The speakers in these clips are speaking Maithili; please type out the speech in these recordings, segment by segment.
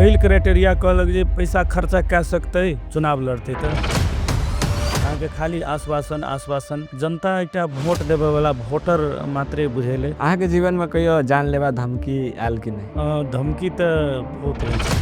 पहिल क्राइटेरिया कहलक जे पैसा खर्चा कए सकतै चुनाव लड़तै तऽ अहाँके खाली आश्वासन आश्वासन जनता एकटा भोट देबे वाला वोटर मात्रे बुझेले। अहाँके जीवन में कहियो जानलेवा धमकी आयल कि नहीं? धमकी तऽ बहुत होइ छै।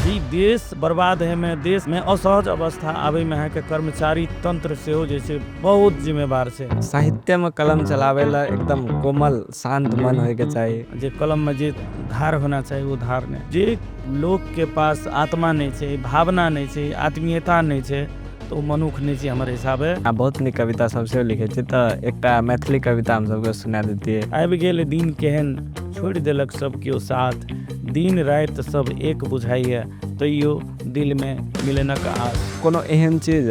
ई देश बर्बाद है में देश में असहज अवस्था आवे में अहाँके कर्मचारी तंत्र सेहो जे छै बहुत जिम्मेवार छै। साहित्य में कलम चलावेला एकदम कोमल शांत मन होए के चाहिए। जे कलम में जे धार होना चाहिए वो धार नहीं। जे लोग के पास आत्मा नहीं छै, भावना नहीं छै, आत्मीयता नहीं छै तो मनुख नहीं छै हमारे हिसाबे। बहुत नीक कविता सबसे लिखे छी तो एकटा मैथिली कविता हम सबके सुना देतिए। आबि गेल दिन केहन छोड़ देलक सब केओ साथ, दिन रात सब एक बुझाइए तैयो दिल में मिलनक आस। कोनो एहन चीज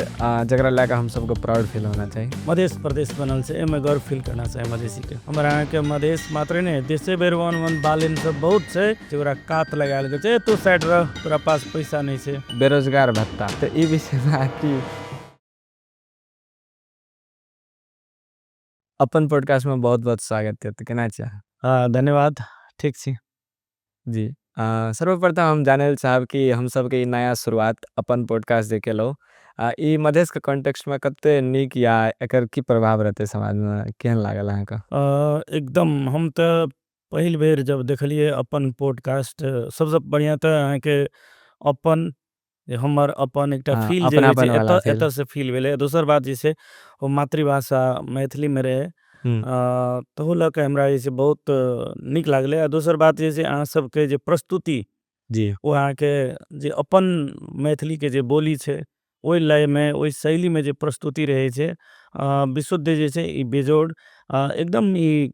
जकरा लेके हम सबके प्राउड फील होना चाहिए। मध्य प्रदेश बनल से एमे गर्व फील करना चाहिए मधेसी के। हमारा यहाँ के मधेश मात्र नहीं देशे बेर वन बालिन सब बहुत छै जेकरा कात लगायल गेल छै तू साइड रह तोरा पास पैसा नहीं छै। बेरोजगार भत्ता तो ई विषय में कि अपन पॉडकास्ट में बहुत बहुत स्वागत है तो केना छै? हाँ धन्यवाद, ठीक छी जी। सर्वप्रथम हम जाने चाहब कि हम सबके ई नया शुरुआत अपन पॉडकास्ट जे केलहुँ ई मधेश के कॉन्टेक्स्ट में कते नीक या एकर की प्रभाव रहते समाज में केहन लागल अहाँके? एकदम हम तो पहिल बेर जब देखलिए अपन पॉडकास्ट सबसे बढ़िया तो अहाँके अपन हमर अपन एकटा हाँ, फील जे होइ छै अपनापन वाला फील। एतऽ से फील भेलै। दोसर बात जे छै वो मातृभाषा मैथिली में रहे तहु लऽ के हमरा जे छै बहुत नीक लागलै। आ दोसर बात जे छै अहाँ सबके जे प्रस्तुति जी। वो अहाँके जे अपन मैथिली के जे बोली छै ओहि लय में ओहि शैली में जे प्रस्तुति रहे छै विशुद्ध जे छै ई बेजोड़ एकदम ई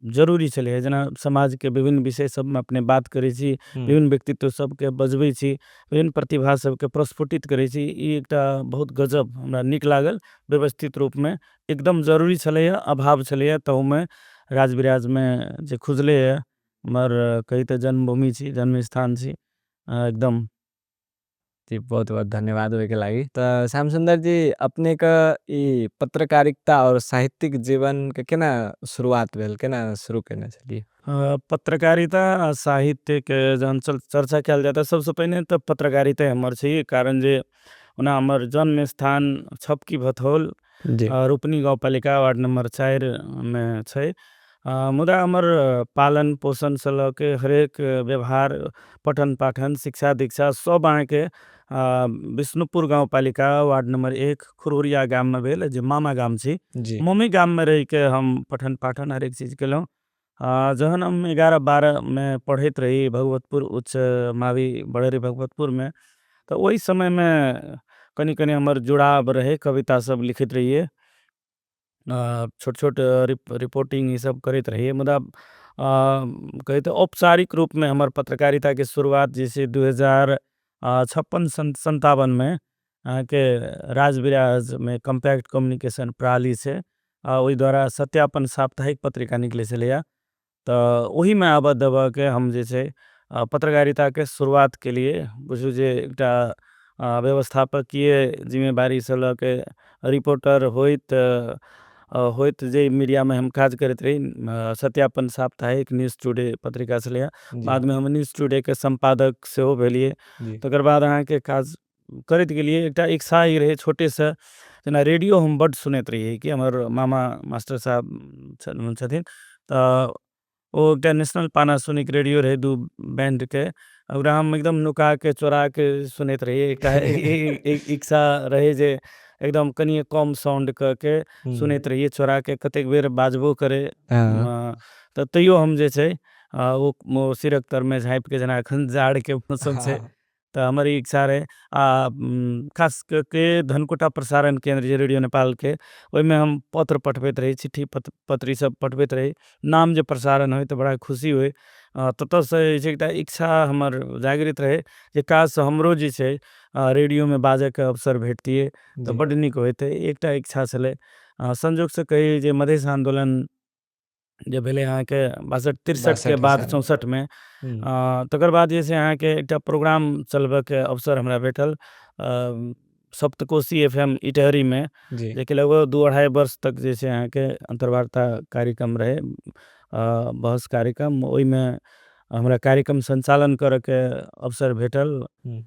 जरूरी छलै है। जेना समाज के विभिन्न विषय सब में अपने बात करै छी, विभिन्न व्यक्तित्व सबके बजबै छी, विभिन्न प्रतिभा सबके प्रस्फुटित करै छी, ई एकटा बहुत गजब हमरा नीक लागल। व्यवस्थित रूप में एकदम जरूरी छलै है, अभाव छलै है तहु में राज विराज में जे खुजले है मर कही तो जन्मभूमि छी, जन्म स्थान छी एकदम। जी बहुत बहुत धन्यवाद होए के लागी। तो श्याम सुंदर जी अपने का ई पत्रकारिता और साहित्यिक जीवन के केना शुरुआत भेल, केना शुरू करने छलिए? पत्रकारिता आ साहित्य के जहन चर्चा कयल जाता सबसे पहले तो पत्रकारिता हमर छै। कारण जे ओना हमर जन्म स्थान छपकी भथौल जी। रूपनी गाउँपालिका वार्ड नंबर 4 में छै। मुदा हमर पालन पोषण से लऽ के हरेक व्यवहार पठन पाठन शिक्षा दीक्षा सब अहाँके विष्णुपुर गाउँपालिका वार्ड नंबर 1 खुरहुरिया गाम में भेल जे मामा गाम छी। जी। मम्मी गाम में रह के हम पठन पाठन हरेक चीज केलहुँ। जहन हम 11-12 में पढ़ैत रही भगवतपुर उच्च मावी बड़ेरी भगवतपुर में तो वही समय में कनी कनी हमर जुड़ाव रहे, कविता सब लिखित रहिए, छोट छोट रिपोर्टिंग ये सब करते रहिए। मुदा कहते औपचारिक रूप में हमार पत्रकारिता के शुरुआत जैसे 2056-57 में के राजविराज में कम्पैक्ट कम्युनिकेशन प्रणाली से वही द्वारा सत्यापन साप्ताहिक पत्रिका निकले से लिया। तो वही में आबद्ध दबा के हम जैसे पत्रकारिता के शुरुआत के लिए बुझू जे एकटा व्यवस्थापकीय जिम्मेदारी से लऽ के रिपोर्टर होइत जे मीडिया में हम काज करते रही सत्यापन साप्ताहिक न्यूज़ टुडे पत्रिका से लिया। बाद में हम न्यूज़ टुडे के संपादक से हो भेलिए। तकर बाद अहाँ के काज करते के लिए एकटा इच्छा ही रहे छोटे से जना रेडियो हम बड़ सुनते रहिए कि हमार मामा मास्टर साहब छथिन तो वो एकटा नेशनल पानासोनिक रेडियो रहे 2 बैंड के और हम एकदम नुका के चोरा के सुनते रहिए। एक इच्छा रहे जे एकदम कनिए कम साउंड के सुनते रहिए चोरा के कतेक बेर बाजबो करे तो तैयो हम जे छै वो सिरक तर में झाँप के जना एखन जाड़ के मौसम छै तो हमारी इच्छा रहे खास करके धनकुटा प्रसारण केंद्र जे रेडियो नेपाल के वही में हम पत्र पठबैत रही, चिट्ठी पत्री सब पठबैत रही। नाम जे प्रसारण हो तो बड़ा खुशी हुए। तत से एकटा इच्छा हमर जागृत रहे जे काश हमरो जे छै रेडियो में बाजे के अवसर भेटतिए तो बड़ नीक होते। एकटा इच्छा छले संजोग से कही जे मधेश आंदोलन जे भेले अहाँ के 62-63 के बाद 64 में तकर बाद जैसे अहाँ के एकटा प्रोग्राम चलबे के अवसर हमरा भेटल सप्तकोशी FM इटहरी में जेकि लगभग 2-2.5 वर्ष तक जैसे अहाँ के अंतर्वार्ता कार्यक्रम रहे बहस कार्यक्रम ओई में हमरा कार्यक्रम संचालन करे के अवसर भेटल। हुँ।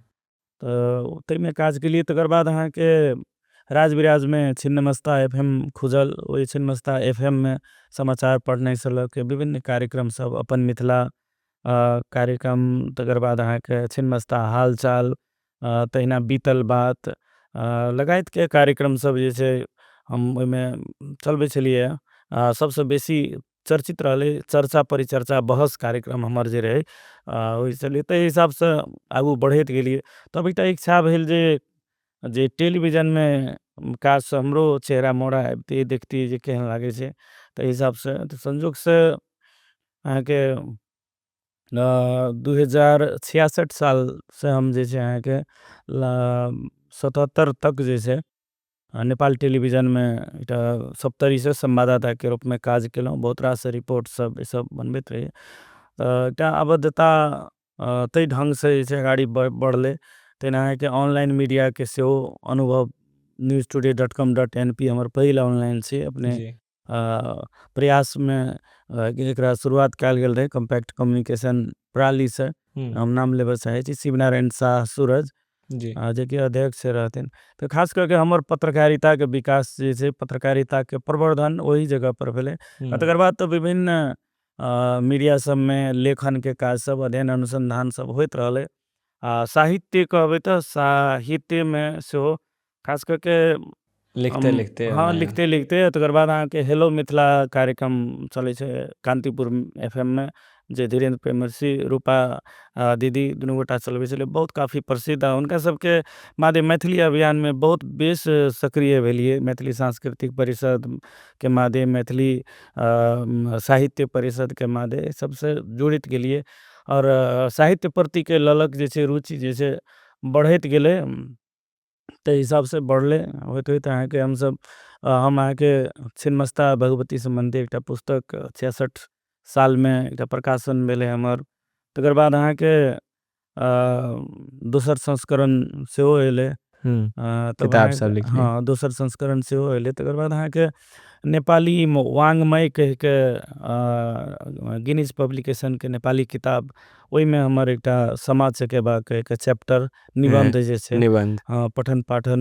तो ताहिमे काज केलिए। तकर बाद अहाँके राज-बिराज में छिन्नमस्ता एफएम खुजल। ओहि छिन्नमस्ता एफएम में समाचार पढ़नाइ सँ लऽ के विभिन्न कार्यक्रम सब, अपन मिथिला कार्यक्रम, तकर बाद अहाँके छिन्नमस्ता हाल-चाल, तहिना बीतल बात, लगायत के कार्यक्रम सब जे छै हम ओहिमे चलबै छलियै। सबसँ बेसी चर्चित रहलै चर्चा परिचर्चा बहस कार्यक्रम हमर जे रहै, ओहि छलियै। ताहि हिसाबसँ आगू बढ़ैत गेलियै। तब एकटा इच्छा भेल जे टेलीविजन में काश हमरो चेहरा मोहरा आबिते, देखतियै जे केहन लागै छै। ताहि हिसाबसँ तऽ संजोग से अहाँके 2066 साल से हम जे छै अहाँके 77 तक जे छै नेपाल टेलीविजन में एकटा सप्तरी से संवाददाता के रूप में काज केलहुँ। बहुत रास रिपोर्ट सब ई सब बनबैत रहिए। एकटा आबद्धता ताहि ढंग से जे छै अगाडि बढ़लै। तहिना अहाँके ऑनलाइन मीडिया के सेहो अनुभव newstoday.com.np हमर पहिल ऑनलाइन छै। अपने जी। प्रयास में एकरा शुरुआत कयल गेल रहे कम्पैक्ट कम्युनिकेशन प्रणाली से। हुँ। हम नाम लेबऽ चाहै छी शिवनारायण शाह सूरज, जी। जे कि अध्यक्ष रहथिन। तो खास करके हमर पत्रकारिता के विकास जे छै, पत्रकारिता के प्रवर्धन ओही जगह पर भेलै। हुँ। तकर बाद तो विभिन्न मीडिया सब में लेखन के काज सब, अध्ययन अनुसंधान सब होइत रहलै। साहित्य कहबै तऽ साहित्य में सेहो खास करके हम लिखते-लिखते हाँ, ओना लिखते-लिखते तकर बाद अहाँके हेलो मिथिला कार्यक्रम चलै छै कान्तिपुर एफएम में, जे धीरेन्द्र प्रेमसी, रूपा दीदी दुनू गोटा चलबै छलै। बहुत काफ़ी प्रसिद्ध आ हुनका सबके मादे मैथिली अभियान में बहुत बेस सक्रिय भेलिए। मैथिली सांस्कृतिक परिषद के मादे, मैथिली साहित्य परिषद के मादे सबसे जुड़ित गेलिए। और साहित्य प्रति के ललक जे छै, रुचि जे छै बढ़ैत गेलै। ताहि हिसाब से बढ़ले होइत होइत अहाँके हम अहाँके छिन्नमस्ता भगवती संबंधी एकटा पुस्तक 66 साल में एकटा प्रकाशन भेलै हमर। तकर बाद अहाँके दोसर संस्करण सेहो अयलै। हुँ। तब किताब सब अहाँके लिखली। हाँ, दोसर संस्करण सेहो अयलै। तकर बाद अहाँके नेपाली वाङ्मय कहि के गिनीज पब्लिकेशन के नेपाली किताब, ओहिमे हमर एकटा समाज चकेबा के एकटा चैप्टर निबंध जे छै, निबंध। पठन पाठन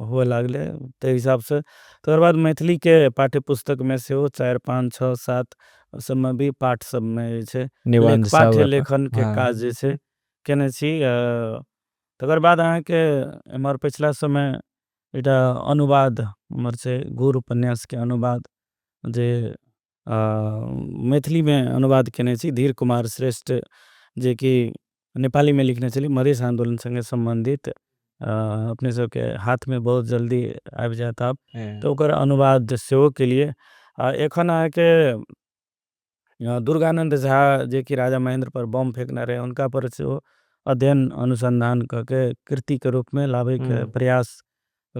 हुए लागलै। ताहि हिसाब से तकर बाद मैथिली के पाठ्य पुस्तक में सेहो 4, 5, 6, 7 सब में भी पाठ सब में जे छै निबंध सब पाठ्य अपन लेखन के हाँ। काज जे छै केने छी। तकर बाद अहाँके एमहर पिछला समय एकटा अनुवाद हमर छै, घूर उपन्यास के अनुवाद, जे मैथिली में अनुवाद केने छी धीर कुमार श्रेष्ठ, जे कि नेपाली में लिखने छली मधेश आंदोलन संगे संबंधित। अपने सबके हाथ में बहुत जल्दी आबि जायत आब। तो ओकर अनुवाद सेहो केलिए। एखन अहाँके दुर्गानंद झा, जे कि राजा महेंद्र पर बम फेंकने रहे, उनका पर सेहो अध्ययन अनुसंधान करके कृति के रूप में लावे के प्रयास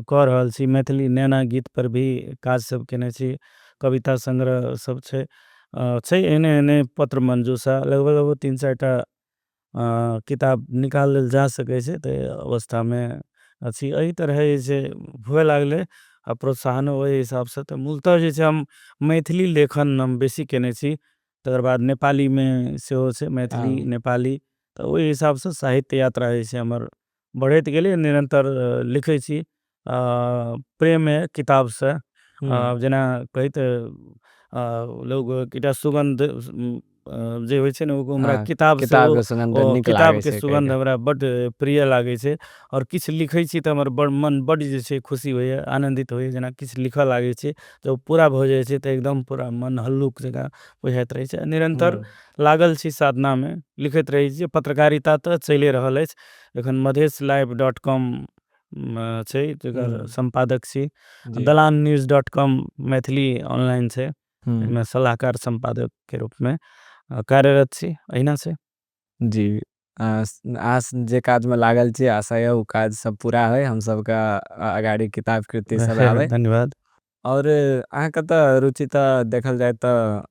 कर रहल छी। मैथिली नैना गीत पर भी काज सब केने छी। कविता संग्रह सब छै। एने एने पत्र मंजूषा लगभग 3-4 टा किताब निकालल जा सकै छै। तो अवस्था में अछि। एही तरह जे छै हुए लागले आ प्रोत्साहन ओहि हिसाब से। तो मूलतः जे छै हम मैथिली लेखन हम बेसी केने छी। तकर बाद नेपाली में सेहो छै, मैथिली नेपाली। तो ओहि हिसाब से साहित्य यात्रा जे छै हमर बढ़ैत गेलै। निरंतर लिखै छी। प्रेम है किताब से। जेना कही तऽ लोग एकटा सुगंध जे होइ छै ने, हमरा किताब से किताब के सुगंध ओ नीक किताब लागे के छै कहि सुगंध के। हमरा बड्ड प्रिय लागे छै। और किछ लिखै छी तऽ हमर बड़ मन बड्ड जे छै खुशी होइए, आनंदित होइए। जेना किछ लिखऽ लागे छै जब पूरा भऽ जाइ छै तऽ एकदम पूरा मन हल्लुक जकाँ बुझाइत रहै छै। निरंतर लागल छी साधना में, लिखैत रहै छी। पत्रकारिता तऽ चलिए रहल अछि। एखन madhesllive.com छै, जकर संपादक छी। दलान न्यूज़.com मैथिली ऑनलाइन छै, एहिमे सलाहकार संपादक के रूप में कार्यरत छी। अहिना छै जी। आस जे काज में लागल छी, आशा है उ काज सब पूरा होय, हम सबके अगाड़ी किताब कृति सब आवे। धन्यवाद। और अहाँके तऽ रुचि तऽ देखल जाए तऽ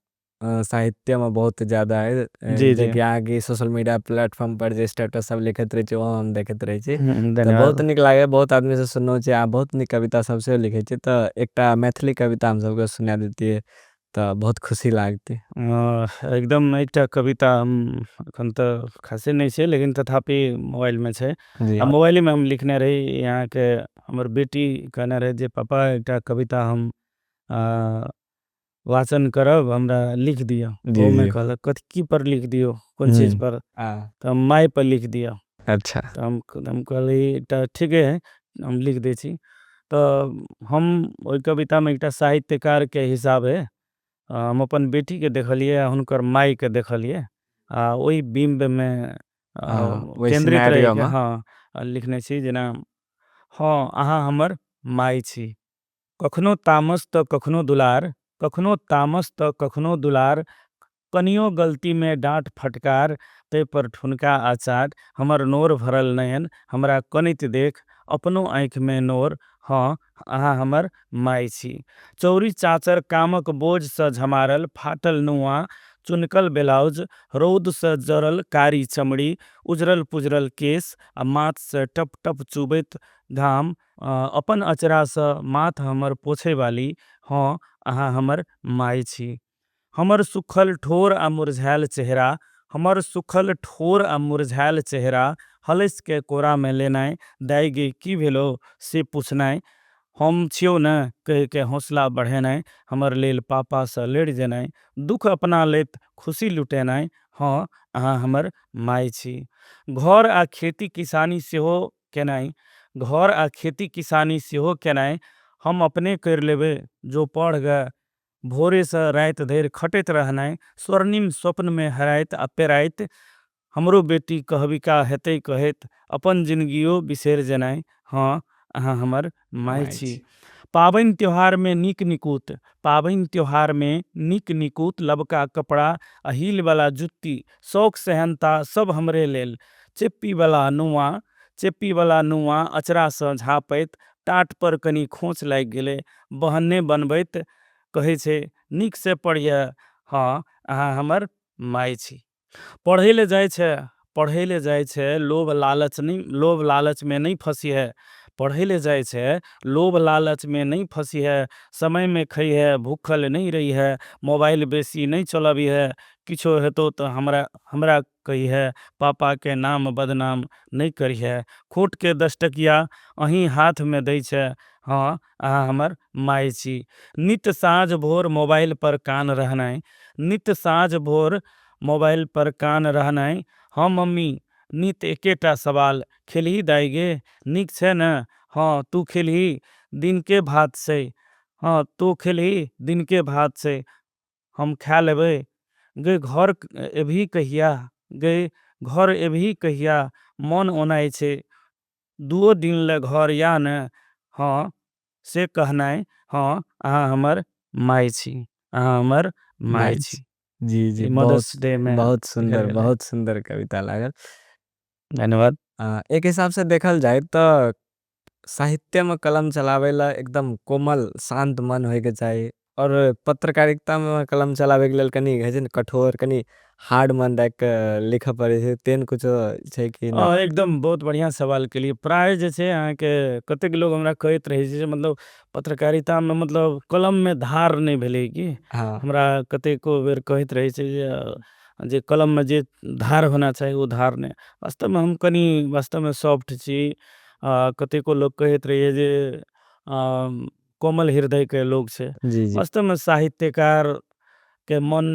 साहित्य में बहुत ज़्यादा है। जी जे जी। कि आगे सोशल मीडिया प्लेटफॉर्म पर जे स्टेटस सब लिखैत रहै छी, ओहो हम देखैत रहै छी। तऽ बहुत धन्यवाद। नीक लागे। बहुत आदमी से सुनलहुँ छी अहाँ बहुत नीक कविता सब सेहो लिखै छी। तऽ एकटा मैथिली कविता हम सबके सुना देतियै त बहुत खुशी लागते। एकदम एकटा कविता हम एखन तऽ खासे नहीं छे, लेकिन तथापि मोबाइल में छे। जी। आ मोबाइल में हम लिखने रही, यहाँ के हमर बेटी कहने रहे जे पापा एकटा कविता हम आ, वाचन करब, हमरा लिख दियो। जी, तो मैं जी। कहलक कथी की पर लिख दियो, कौन चीज हुँ। पर? हाँ। तो हम माय पर लिख दियो। अच्छा। तो हम कहली त ठीके है, हम लिख दै छी। तो हम ओई कविता में एकटा साहित्यकार के हिसाबे हम अपन बेटी के देखलिए आ हुनकर माई के देखलिए आ ओई बिंब में ओइ केंद्रित रही सिनेरियो के में। हाँ लिखने छी जेना हाँ अहाँ हमर माई छी। कखनो तामस त कखनो दुलार, कखनो तामस त कखनो दुलार, कनियो गलती में डांट फटकार, ते पर ठुनका आचाट, हमर नोर भरल नयन, हमरा कनित देख, अपनो आँख में नोर, हाँ अहाँ हमर माई छी। चौरी चाचर कामक बोझ स झमारल, फाटल नुआ, चुनकल ब्लाउज, रौद स जरल कारी चमड़ी, उजरल पुजरल केस, आ माथ से टप टप चुबैत घाम, अपन अचरा स माथ हमर पोछे वाली, हाँ अहाँ हमर माई छी। हमर सुखल ठोर आ मुरझायल चेहरा, हमर सुखल ठोर आ मुरझायल चेहरा, हलस के कोरा में लेनाय, दाई गे की भेलो से पूछनाय, हम छियो न कह के हौसला बढ़ेनाय, हमर लेल पापा स लड़ जेनाय, दुख अपना लेत खुशी लुटेनाय, हाँ अहाँ हमर माई छी। घर आ खेती किसानी सेहो केनाय, घर आ खेती किसानी सेहो केनाय, हम अपने कर लेबे जो पढ़ गए, भोरे स रात धैर खटैत रहनाय, स्वर्णिम स्वप्न में हराइत आ पेराइत, हमरो बेटी कहबिका हेतै कहेत, अपन जिंदगियो बिसेर जेनाय, हाँ अहाँ हमर माई माई छी। छी। पाबैन त्योहार में निक निकुत, पाबैन त्योहार में निक निकुत, लबका कपड़ा आ हील वाला जुत्ती, शौक सेहनता सब हमरे लेल, चेप्पी वाला नुआ, चेप्पी वाला नुआ अचरा स झापैत, टाट पर कनी खोंच लाग गेले, बहन्ने बनबैत, कहे छे निक से पढ़िए, हाँ अहाँ हमर माई छी। पढ़े ले जाय छे, पढ़े ले जाय छे, लोभ लालच में नहीं फंसी है। पढ़े ले जाय छे, लोभ लालच में नहीं फंसी है, समय में खई है, भूखल नहीं रही है, मोबाइल बेसी नहीं चलावी है, किछो हेतो तो हमरा कही है, पापा के नाम बदनाम नहीं करी है, खोट के 10 टकिया अहीं हाथ में दई छे, हाँ अहाँ हमर माई छी। नित साँझ भोर मोबाइल पर कान रहनाय, नित साँझ भोर मोबाइल पर कान रहनाय, हाँ मम्मी नित एकेटा सवाल, खेलही दाई गे, निक छे न, हाँ तू खेलही दिन के भात से, हाँ तू खेलही दिन के भात से, हम खा लेबै, गे घर एभी कहिया, गे घर एभी कहिया, मन ओनाय छे, दुओ दिन ले घर या न, हाँ से कहनाय, हाँ अहाँ हमर माई छी, अहाँ हमर माई माई छी। छी। जी, जी। ई बहुत मदर्स डे में लिखल गेल है। बहुत सुंदर कविता लागल। धन्यवाद। एक हिसाब से देखल जाए त साहित्य में कलम चलावे ला एकदम कोमल, शांत मन होए के चाही और पत्रकारिता में कलम चलावे के लेल कनी है जे न कठोर, कनी हार्ड मन राख के लिखे पड़े छै, तेन कुछो छै कि ना? एकदम बहुत बढ़िया सवाल के लिए प्राय जे छे अहाँ के कतेक लोग हमरा कहत रहे छे जे मतलब पत्रकारिता में मतलब कलम में धार नहीं भेले कि हाँ। हमरा कतेको बेर कहत रहे छे जे कलम में जे धार होना चाहिए वो धार नहीं। वास्तव में हम कनी वास्तव में सॉफ्ट छी। कतेको लोग कहत रहे जे कोमल हृदय के लोग छे। जी, जी। वास्तव में साहित्यकार के मन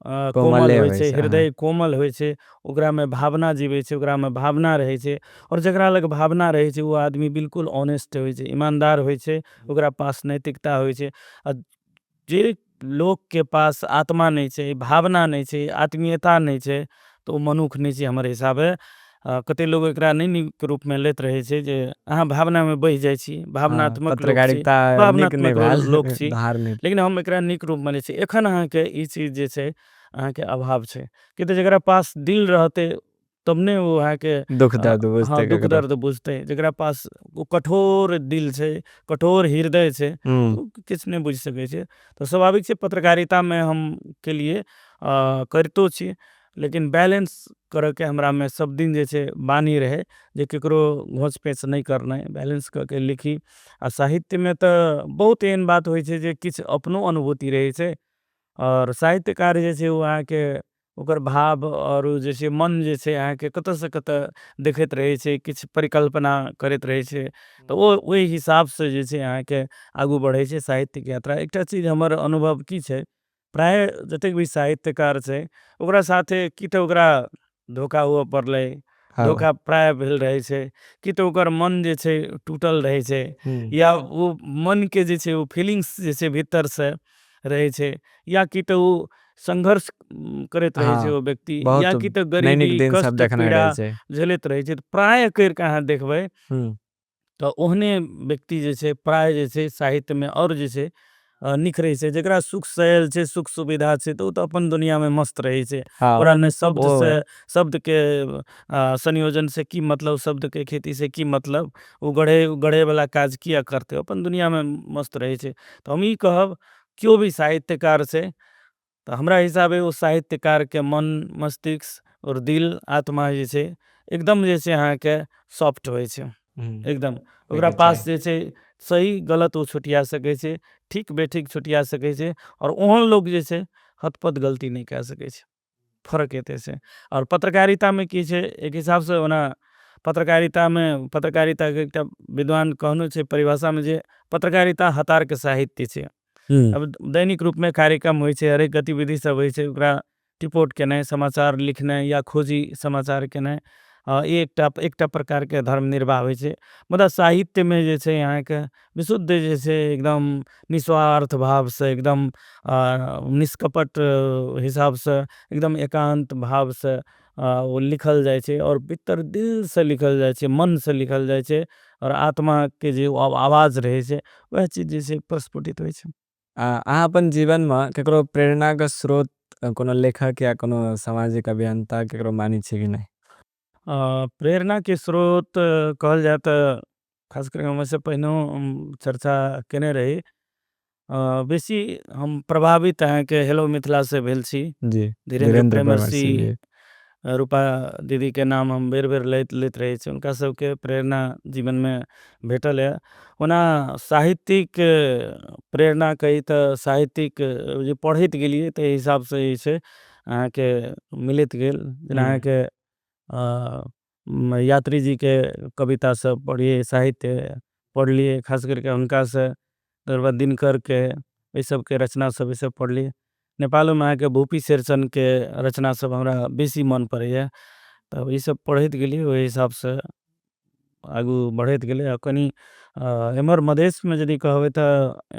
कोमल कोमले होय होय छे, छै, हाँ। हृदय कोमल होय छे, ओकरा में भावना जीवे छे, ओकरा में भावना रहे छे, और जेकरा लग भावना रहे छे वो आदमी बिल्कुल ऑनेस्ट होय छे, ईमानदार होय छे, ओकरा पास नैतिकता होय छे। आ जे लोग के पास आत्मा नहीं छे, भावना नहीं छे, आत्मीयता नहीं छे, तो मनुख नहीं छे हमर हिसाबे। कते लोग एकरा नहीं नीक रूप में लेत रहे छे जे अहाँ भावना में बहि जाय छी, हाँ, भावनात्मक लोग छी, पत्रकारिता नीक नहीं भावनात्मक भेल लोग छी, धार नहीं। लेकिन हम एकरा नीक रूप में ले छी। एखन अहाँ के ई चीज जे छे अहाँ के अभाव छे, कि त जेकरा पास दिल रहते तब ने वो अहाँ के दुःख दर्द हाँ बुझते दुख ककरो। दर्द बुझते, जेकरा पास वो कठोर दिल छे, कठोर हृदय छे, हुँ। तो किछ नहीं बुझ सके छे। तो स्वाभाविक छे पत्रकारिता में हम के लिए करतो छी, लेकिन बैलेंस करे के हमरा में सब दिन जे छे बानी रहे, जे केकरो घोंच पेच नहीं करना है, बैलेंस करके लिखी। आ साहित्य में तो बहुत एहन बात होय छे जे किछ अपनो अनुभूति रहे छे, और साहित्यकार जे छै, वो अहाँके ओकर भाव और उ जे छै मन जे छै अहाँके कतऽ से कतऽ देखैत रहै छै, किछु परिकल्पना करैत रहै छै। तऽ ओहि हिसाबसँ जे छै अहाँके आगू बढ़ै छै साहित्यिक यात्रा। एकटा चीज हमर अनुभव की छै, प्राय जतेक भी साहित्यकार छै ओकरा साथे कि तऽ ओकरा धोखा हुअ पड़लै, हाँ। धोखा प्राय भेल रहै छै, कि तऽ ओकर मन जे छै टूटल रहै छै, हुँ। या वो मनके जे छै वो फीलिंग्स जे छै भीतरसँ रहै छै, या कि तऽ ओ संघर्ष करैत रहै छै हाँ, ओ व्यक्ति, या बहुत कि तऽ गरीबी, दैनिक दिन सब कष्ट, देखने पीड़ा रहे छै। झेलैत रहै छै। तऽ प्राय करि कऽ अहाँ देखबै हुँ। तऽ ओहने व्यक्ति जे छै प्राय जे छै साहित्यमे और जे छै निखरै छै। जेकरा सुख सहेल छै, सुख सुविधा छै, तऽ ओ तऽ अपन दुनियामे मस्त रहै छै। हाँ, ओकरा ने वो शब्दके संयोजन से की मतलब, शब्दके खेती से की मतलब, ओ गढ़ैवला काज किया करतै, अपन दुनियामे मस्त रहै छै। तऽ हम ई कहब, केओ भी साहित्यकार छै तऽ हमरा हिसाबे ओ साहित्यकारके मन, मस्तिष्क और दिल, आत्मा जे छै एकदम जे छै अहाँके सॉफ्ट होइ छै। हुँ, एकदम ओकरा होयके पास चाही। जे छै सही गलत ओ छुटिया सकै छै, ठीक बेठीक छुटिया सकै छै। और ओहन लोग जे छै हथपथ गलती नहीं कए सकै छै। फर्क एते छै। और पत्रकारितामे की छै, एक हिसाबसँ ओना पत्रकारिताके एकटा विद्वान कहने छै परिभाषामे, जे पत्रकारिता हतारके साहित्य छै। हुँ। अब दैनिक रूपमे कार्यक्रम होइ छै, हरेक गतिविधि सब होइ छै, ओकरा रिपोर्ट केनाइ, समाचार लिखनाइ या खोजी समाचार केनाइ, ई एकटा प्रकारके धर्म निर्वाह होइ छै। मुदा साहित्यमे जे छै अहाँके विशुद्ध जे छै एकदम निस्वार्थ भावसँ, एकदम निष्कपट हिसाबसँ, एकदम एकांत भावसँ ओ लिखल जाइ छै, और भीतर दिलसँ लिखल जाइ छै, मनसँ लिखल जाइ छै, और आत्माके जे आवाज रहै छै वएह चीज जे छै प्रस्फुटित होइ छै। अहाँ अपन जीवनमे केकरो प्रेरणाके स्रोत कोनो लेखक या कोनो सामाजिक अभियंता केकरो मानै छियै कि नहि? प्रेरणा के स्रोत कहल जाय तऽ खास करके हम ऐसे पहिनहु चर्चा केने रही। बेसी हम प्रभावित अहाँके हेलो मिथिला से भेल छी। जी, धीरेन्द्र धीरेन्द्र प्रेमर्षि, प्रमर्श जी। रूपा दीदी के नाम हम बेर बेर लैत रहै छी। हुनका सबके प्रेरणा जीवनमे भेटल यऽ। ओना साहित्यिक प्रेरणा कही तऽ साहित्यिक जे पढ़ैत गेलियै ताहि हिसाबसँ जे छै अहाँके मिलैत गेल। जेना हुँ। अहाँके यात्री जी के कविता सब पढ़िए, साहित्य पढ़लिए, खास करके हुनकासँ। तकर बाद दिनकर के ई सबके रचना सब ई सब पढ़लिए। नेपालोमे अहाँके भूपी शेरचन के रचना सब हमरा बेसी मन पड़ैए। तब ई सब पढ़ैत गेलिए, ओहि हिसाबसँ आगू बढ़ैत गेलै। आ कनि एम्हर मधेशमे यदि कहबै तऽ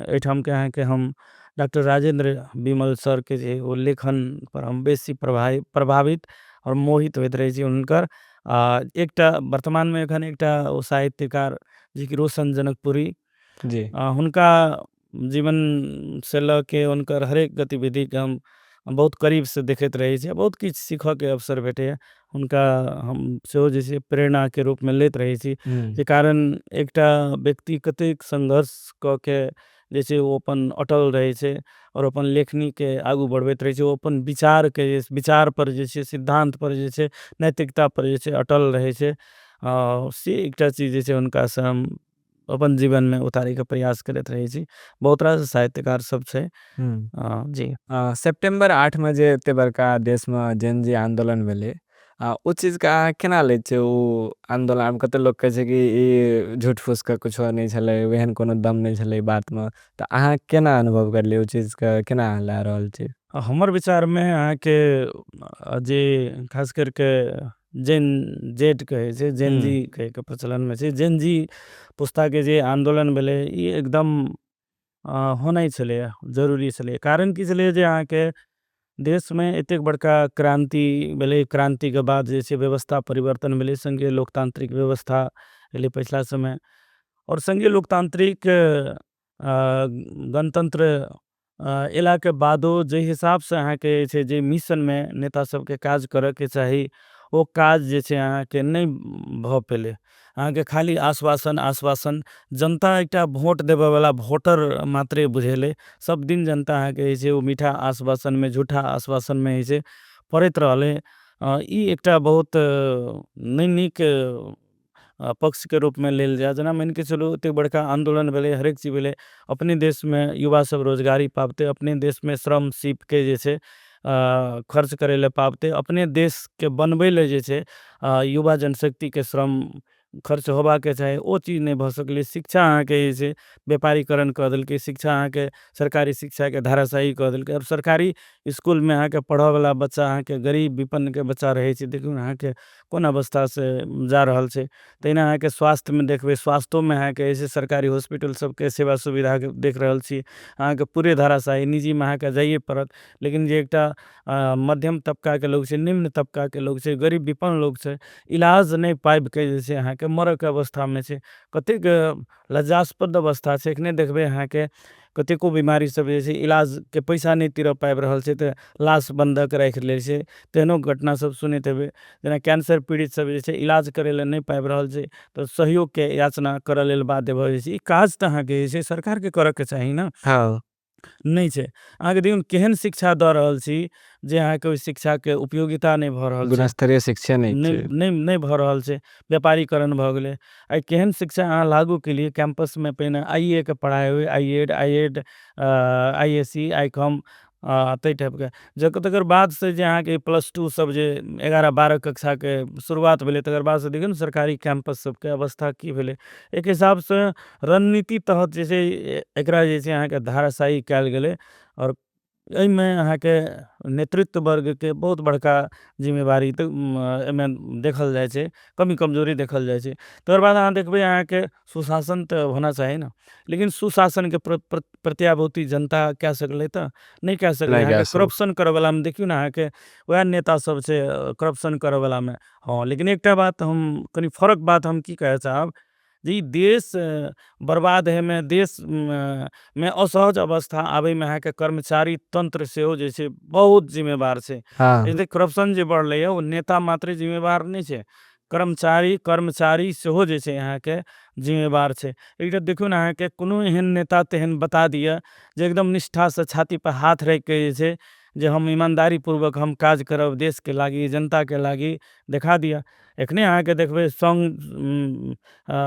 एहिठामके अहाँके हम डॉक्टर राजेंद्र विमल सर के जे ओ लेखन पर हम बेसी प्रभावित और मोहित होइत रहै छी हुनकर। एकटा वर्तमानमे एखन एकटा ओ साहित्यकार जे कि रोशन जनकपुरी, जी। हुनका जीवन से लऽ के हुनकर हरेक गतिविधिके हम बहुत करीबसँ देखैत रहै छी। बहुत किछु सीखयके अवसर भेटैए। हुनका हम सेहो जे छै प्रेरणाके रूपमे लैत रहै छी। हुँ। जे कारण एकटा व्यक्ति कतेक संघर्ष कऽ के जे छै ओ अपन अटल रहै छै, और अपन लेखनीके आगू बढ़बैत रहै छै। ओ अपन विचार पर जे छै, सिद्धांत पर जे छै, नैतिकता पर जे छै अटल रहै छै। से एकटा चीज जे छै हुनकासँ हम अपन जीवनमे उतारैके प्रयास करैत रहै छी। बहुत रास साहित्यकार सब छै। हुँ। जी। सेप्टेम्बर 8 में जे एते बड़का देशमे जेन जी आंदोलन भेलै, ओ चीजके अहाँ केना लै छियै? ओ आंदोलन कते लोग कहै छै कि ई झूठ फूस के कुछो नहि छलै, एहन कोनो दम नहि छलै बातमे। तऽ अहाँ केना अनुभव करलियै ओ चीजके, केना लए रहल छी? हमर विचारमे अहाँके जे खास करके जेन जेड कहै छै, जेन जी हुँ। कहैके प्रचलनमे छै, जेन जी पुस्ताके जे आंदोलन भेलै ई एकदम होनाइ छलैए, जरूरी छलैए। कारण की छलैए जे अहाँके देशमे एतेक बड़का क्रांति भेलै। क्रांतिके बाद जे छै व्यवस्था परिवर्तन भेलै, संघीय लोकतांत्रिक व्यवस्था भेलै पछिला समय। और संघीय लोकतांत्रिक गणतंत्र अयलाके बादो जाहि हिसाबसँ अहाँके जे छै जे मिशनमे नेता सबके काज करऽके चाही, ओ काज जे छै अहाँके नहि भऽ पेलै। अहाँके खाली आश्वासन आश्वासन, जनता एकटा भोट देबयवला वोटर मात्रे बुझेलै। सब दिन जनता अहाँके जे छै ओ मीठा आश्वासनमे, झूठा आश्वासनमे जे छै पड़ैत रहलै। ई एकटा बहुत नहि नीक पक्ष के रूप में लेल जाए, जना मान के चलू एते बड़का आंदोलन भेलै, हरेक चीज भेलै, अपने देश में युवा सब रोजगारी पाबते, अपने देश में श्रम सीप के जे छै खर्च करे ले पाबते, अपने देश के बनबै ले जे छै युवा जनशक्ति के श्रम खर्च होबा के चाही, ओ चीज नहीं भ सकलै। शिक्षा अहाँ के जे छै व्यापारीकरण क देलकै, शिक्षा अहाँ के सरकारी शिक्षा के धाराशाही क देलकै। अब सरकारी स्कूल में अहाँ के पढ़े वाला बच्चा अहाँ के गरीब विपन्न के बच्चा रहे छै, देखियो अहाँ के कोन अवस्था से जा रहल छै। तहिना अहाँ के स्वास्थ्य में देखबे, स्वास्थ्य में अहाँ के ऐसे सरकारी हॉस्पिटल सब के सेवा सुविधा के देख रहल छी, अहाँ के पूरे धाराशाही, निजी में अहाँ के जाइए पड़त। लेकिन जे एकटा मध्यम तबका के लोग छै, निम्न तबका के लोग छै, गरीब विपन्न लोग छै, इलाज नहीं पाइब के जे छै अहाँ के मरऽ के अवस्था में छै। कतेक लज्जास्पद अवस्था छै, एखने देखबे अहाँ के कतेको बीमारी सब जे छै इलाज के पैसा नहीं तीर पाबि रहल छै, त लाश बंधक राखि लेल छै। तेहनो घटना सब सुनैत हेबै, जेना कैंसर पीड़ित सब जे छै इलाज करे ले नहीं पाबि रहल छै, तो सहयोग के याचना करऽ लेल बाध्य भ जाइ छै। ई काज त अहाँ के जे छै सरकार के करऽ के चाही ना, हाँ, नहीं छै। अहाँ के देखियौ केहन शिक्षा दऽ रहल छी जे अहाँ के ओइ शिक्षा के उपयोगिता नहीं भ रहल छै, गुणस्तरीय शिक्षा नहीं नहीं छै। नहीं नहीं भ रहल छै, व्यापारीकरण भ गेलै। आई केहन शिक्षा अहाँ लागू केलिए, कैंपस में पहिने आईए के पढ़ाई हुई, आईएड आईएड आईएससी आईकॉम तै टाइप के, तकर बाद से जे अहाँ के +2 सब जे 11-12 कक्षा के शुरुआत भेलै, तकर बाद से देखियौ न सरकारी कैंपस सब के अवस्था की भेलै। एक हिसाब से रणनीति तहत जे छै एकरा जे छै अहाँ के धाराशाही कैल गेलै, और एहिमे अहाँ के नेतृत्व वर्ग के बहुत बड़का जिम्मेवारी त एमे देखल जाय छै, कमी कमजोरी देखल जाय छै। तकर बाद अहाँ देखबै अहाँ के सुशासन त होना चाही ना, लेकिन सुशासन के प्रत्याभूति जनता कै सकलै त नहीं कै सकलै। नहीं अहाँ कह के सक करप्शन करऽ वाला में देखियौ ना, अहाँ के वैह नेता सब छै करप्शन करऽ वाला में। हाँ, लेकिन एकटा बात हम कनी फरक बात हम की कहै चाहब, जे ई देश बर्बाद है में, देश में असहज अवस्था आबै में अहाँ के कर्मचारी तंत्र सेहो जे छै बहुत जिम्मेवार छै। हाँ, जे करप्शन जे बढ़लै, ओ नेता मात्रे जिम्मेवार नहीं छै, कर्मचारी सेहो जे छै अहाँ के जिम्मेवार छै। एकटा देखियौ न अहाँ के कोनो एहन नेता तेहन बता दिअ जे एकदम निष्ठा से छाती पर हाथ राखि के जे छै जे हम ईमानदारी पूर्वक हम काज करब देश के लागी, जनता के लागी, देखा दिअ। एखने अहाँ के देखबै संघ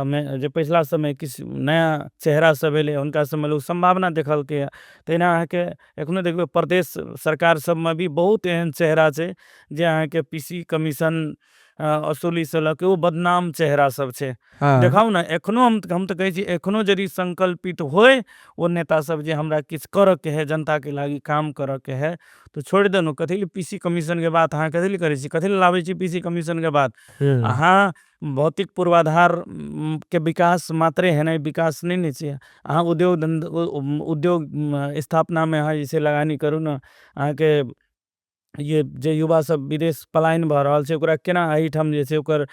में जे पिछला समय किछ नया चेहरा सब एलै, हुनका सब में लोग संभावना देखलकै है। तहिना अहाँ के एखनो देखबै प्रदेश सरकार सब में भी बहुत एहन चेहरा छै जे अहाँ के पीसी कमीशन असुली से लऽ के ओ बदनाम चेहरा सब छै। हाँ, देखाउ ना, एखनो हम त कहै छी, एखनो यदि संकल्पित होय ओ नेता सब जे हमरा किछ करऽ के है, जनता के लागी काम करऽ के है, तो छोड़ि दनु। कथी ले पीसी कमीशन के बात अहाँ कथी ले करै छी, कथी ले लाबै छी पीसी कमीशन के बात। हुँ, अहाँ भौतिक पूर्वाधार के विकास मात्रे हेनाइ विकास नहीं ने छै। अहाँ उद्योग स्थापना में अहाँ जे छै लगानी करू न। अहाँ के ये जे युवा सब विदेश पलायन भ रहल छै, ओकरा केना एहिठाम जे छै ओकर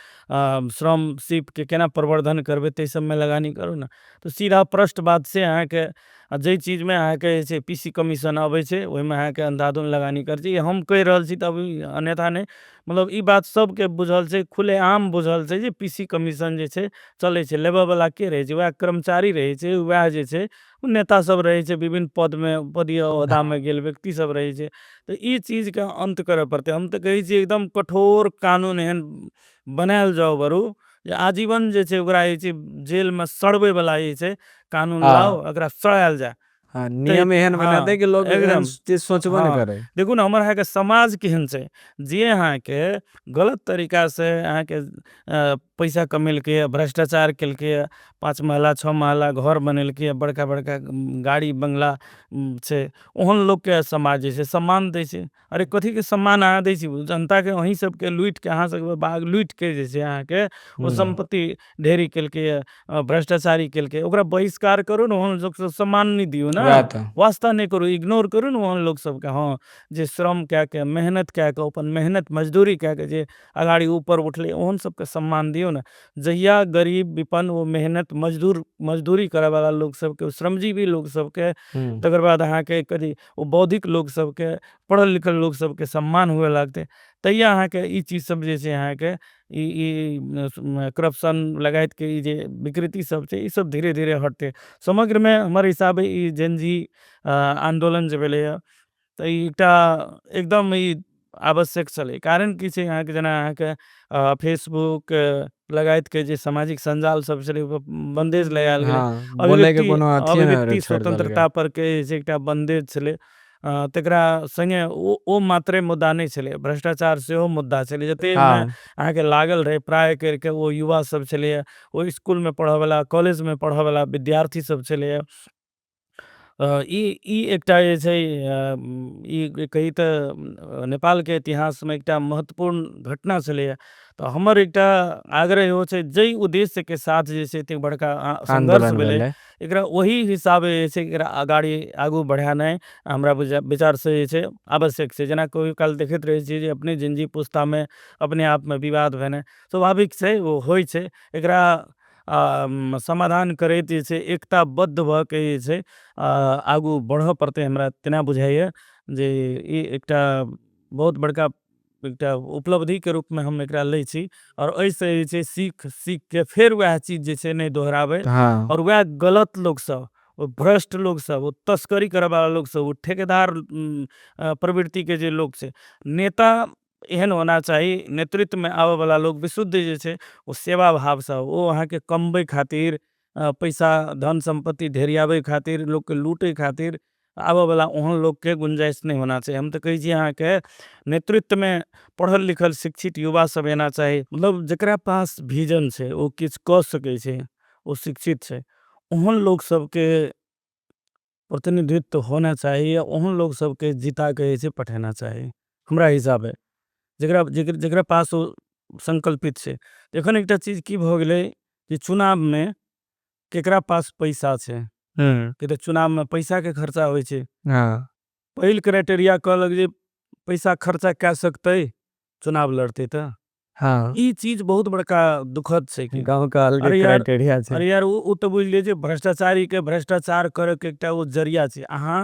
श्रम सीप के केना प्रवर्धन करबै, तै सब में लगानी करू न। तो सीधा प्रश्न बात से अहाँ के जै चीज में अहाँ के जे छै पीसी कमीशन अबै छै, ओहि में अहाँ के अंधाधुन लगानी करै छी। हम कहि रहल छी तब अन्यथा नहीं, मतलब ई बात सबके बुझल छै, खुलेआम बुझल छै जे पीसी कमीशन जे छै चलै छै। लेबऽ वाला के रहै छै, वैह कर्मचारी रहै छै, वैह जे छै नेता सब रहै छै, विभिन्न पद में, पदीय ओहदा में गेल व्यक्ति सब रहै छै। तो ई चीज के अंत करऽ पड़तै। हम त कहै छी एकदम कठोर कानून एहन बनायल जाओ बरू, जे आजीवन जे छै ओकरा जे छै जेल में सड़बै वाला जे छै कानून लाओ, हाँ, एकरा सड़ायल जाय। हाँ, तै नियम एहन बना दे हाँ, कि लोग एहन एकदम चीज सोचबो नहीं हाँ, करे। देखू ना हमर अहाँ के समाज केहन छै, जे अहाँ के गलत तरीका से अहाँ के पैसा कमेलकै, भ्रष्टाचार केलकै, 5 महला 6 महला घर बनेलकै, बड़का बड़का गाड़ी बंगला छै, ओहन लोग के समाज जे छै सम्मान दै छै। अरे कथी के सम्मान अहाँ दै छी, जनता के अहीं सब के लूटि के, अहाँ सब के बाग लूटि के जे छै अहाँ के ओ हुँ, संपत्ति ढेरी केलकै, भ्रष्टाचारी केलकै, ओकरा बहिष्कार करू न, ओहन लोग से सम्मान नहीं दियौ ना, वैह त। वास्ता नहीं करू, इग्नोर करू न ओहन लोग सबके। हाँ, जे श्रम कए के, मेहनत कए के, अपन मेहनत मजदूरी कए के जे अगाड़ी ऊपर उठलै, ओहन सबके सम्मान दियौ न। जहिया गरीब विपन्न ओ मेहनत मजदूरी करे वाला लोग सबके, श्रमजीवी लोग सबके, हुँ, तकर बाद अहाँ के कथी ओ बौद्धिक लोग सबके, पढ़ल लिखल लोग सबके सम्मान हुए लागतै, तहिया अहाँ के ई चीज सब जे छै अहाँ के करप्शन लगायत के ई जे विकृति सब छै, ई सब धीरे धीरे हटतै। समग्र में हमर हिसाबे ई जेन जी आंदोलन जे भेलैया, त ई एकटा एकदम ई आवश्यक छलै। कारण की छै अहाँके जेना अहाँके फेसबुक लगायत के जे सामाजिक संजाल सब छलै ओइपर बंदेज लगायल गेलै। हाँ, बोले के कोनो अथिये ना अभिव्यक्ति छोड़ देल गेल। स्वतंत्रता पर के जे छै एकटा बंदेज छलै। तेकरा संगे ओ मात्रे मुद्दा नहि छलै, भ्रष्टाचार सेहो मुद्दा छलै। जतेकमे हाँ, अहाँके लागल रहै प्राय करिके ओ युवा सब छलैए, ओ स्कूलमे पढ़यवला, कॉलेजमे पढ़यवला विद्यार्थी सब छलैए। ई एकटा जे छै ई कही तऽ नेपालके इतिहासमे एकटा महत्वपूर्ण घटना छलैए। तऽ हमर एकटा आग्रह इहो छै जाहि उद्देश्यके साथ जे छै एतेक बड़का संघर्ष आंदोलन भेलै, भेलै। एकरा ओही हिसाबे जे छै एकरा आगू बढ़ेनाइ हमरा विचारसँ जे छै आवश्यक छै। जेना कहियो काल देखैत रहै छियै जे अपने जिनगी पुस्तामे अपने आपमे विवाद भेनाइ स्वाभाविक छै, ओ होइ छै। एकरा समाधान करैत जे छै एकताबद्ध भऽ के जे छै आगू बढ़ऽ पड़तै। हमरा तेना बुझाइए जे ई एकटा बहुत बड़का एकटा उपलब्धिके रूपमे हम एकरा लै छी। और एहिसँ जे छै सीख के फेर वएह चीज जे छै नहि दोहराबै, हाँ, और वएह गलत लोकसब, ओ भ्रष्ट लोकसब, ओ तस्करी करयवला लोकसब, ओ ठेकेदार प्रवृत्तिके जे लोक छै, नेता एहन होना चाही, नेतृत्वमे आबयवला लोक विशुद्ध जे छै ओ सेवा भावसँ, ओ अहाँके कमबै खातिर, पैसा धन सम्पत्ति ढेरियाबै खातिर, लोकके लूटै खातिर आबयवला ओहन लोकके गुंजाइश नहि होना चाही। हम तऽ कहै छी अहाँके नेतृत्वमे पढ़ल लिखल शिक्षित युवा सब एना चाही, मतलब जकरा पास विजन छै, ओ किछु कऽ सकै छै, ओ शिक्षित छै, ओहन लोक सबके प्रतिनिधित्व होना चाही, या ओहन लोक सबके जिता के जे छै पठाना चाही हमरा हिसाबे। जकरा पास ओ संकल्पित छै। एखन एकटा चीज की भऽ गेलै जे चुनावमे केकरा पास पैसा छै, हुँ, कि तऽ चुनावमे पैसाके खर्चा होइ छै। हाँ, पहिल क्राइटेरिया कहलक जे पैसा खर्चा कए सकतै, चुनाव लड़तै तऽ हाँ, ई चीज बहुत बड़का दुखद छै। कि गाँव का अलगे अरे यार, क्राइटेरिया छै। ओ तऽ बुझि लिअ जे भ्रष्टाचारीके भ्रष्टाचार करयके एकटा ओ जरिया छै। अहाँ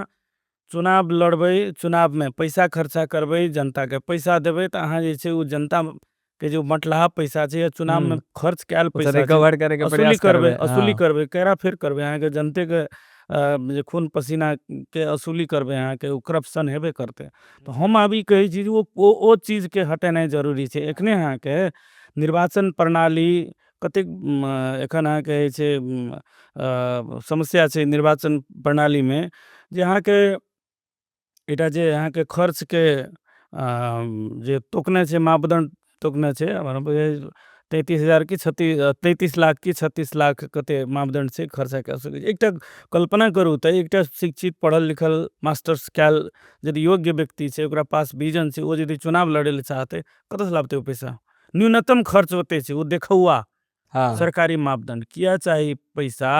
चुनाव लड़बै, चुनावमे पैसा खर्चा करबै, जनताके पैसा देबै, तऽ अहाँ जे छै ओ जनता के जो मटलाहा पैसा छै या चुनावमे हुँ, खर्च कयल उसे पैसा छै, रिकवर करे के असुली प्रयास करबै, करबै। हाँ, केकरा फेर करबै अहाँके जनतेके जे खून पसीना के असुली करबै, अहाँके ओ करप्शन हेबे करतै। तऽ हम आब ई कहै छी जे ओ चीजके हटेनाइ जरूरी छै। एखने अहाँके निर्वाचन प्रणाली कतेक एखन अहाँके जे छै समस्या छै निर्वाचन प्रणालीमे, जे अहाँके एकटा जे अहाँके खर्चके जे तोकने छै, मापदंड तोकने छै, हमरा बुझाइए 33,000 की 33 लाख की 36 लाख कते मापदंड छै खर्चा कए सकै छै। एकटा कल्पना करू तऽ एकटा शिक्षित पढ़ल लिखल मास्टर्स कयल यदि योग्य व्यक्ति छै, ओकरा पास विजन छै, ओ यदि चुनाव लड़ै लए चाहतै, कतऽसँ लाबतै ओ पैसा? न्यूनतम खर्च ओते छै, ओ देखौआ हाँ, सरकारी मापदंड किया चाही पैसा?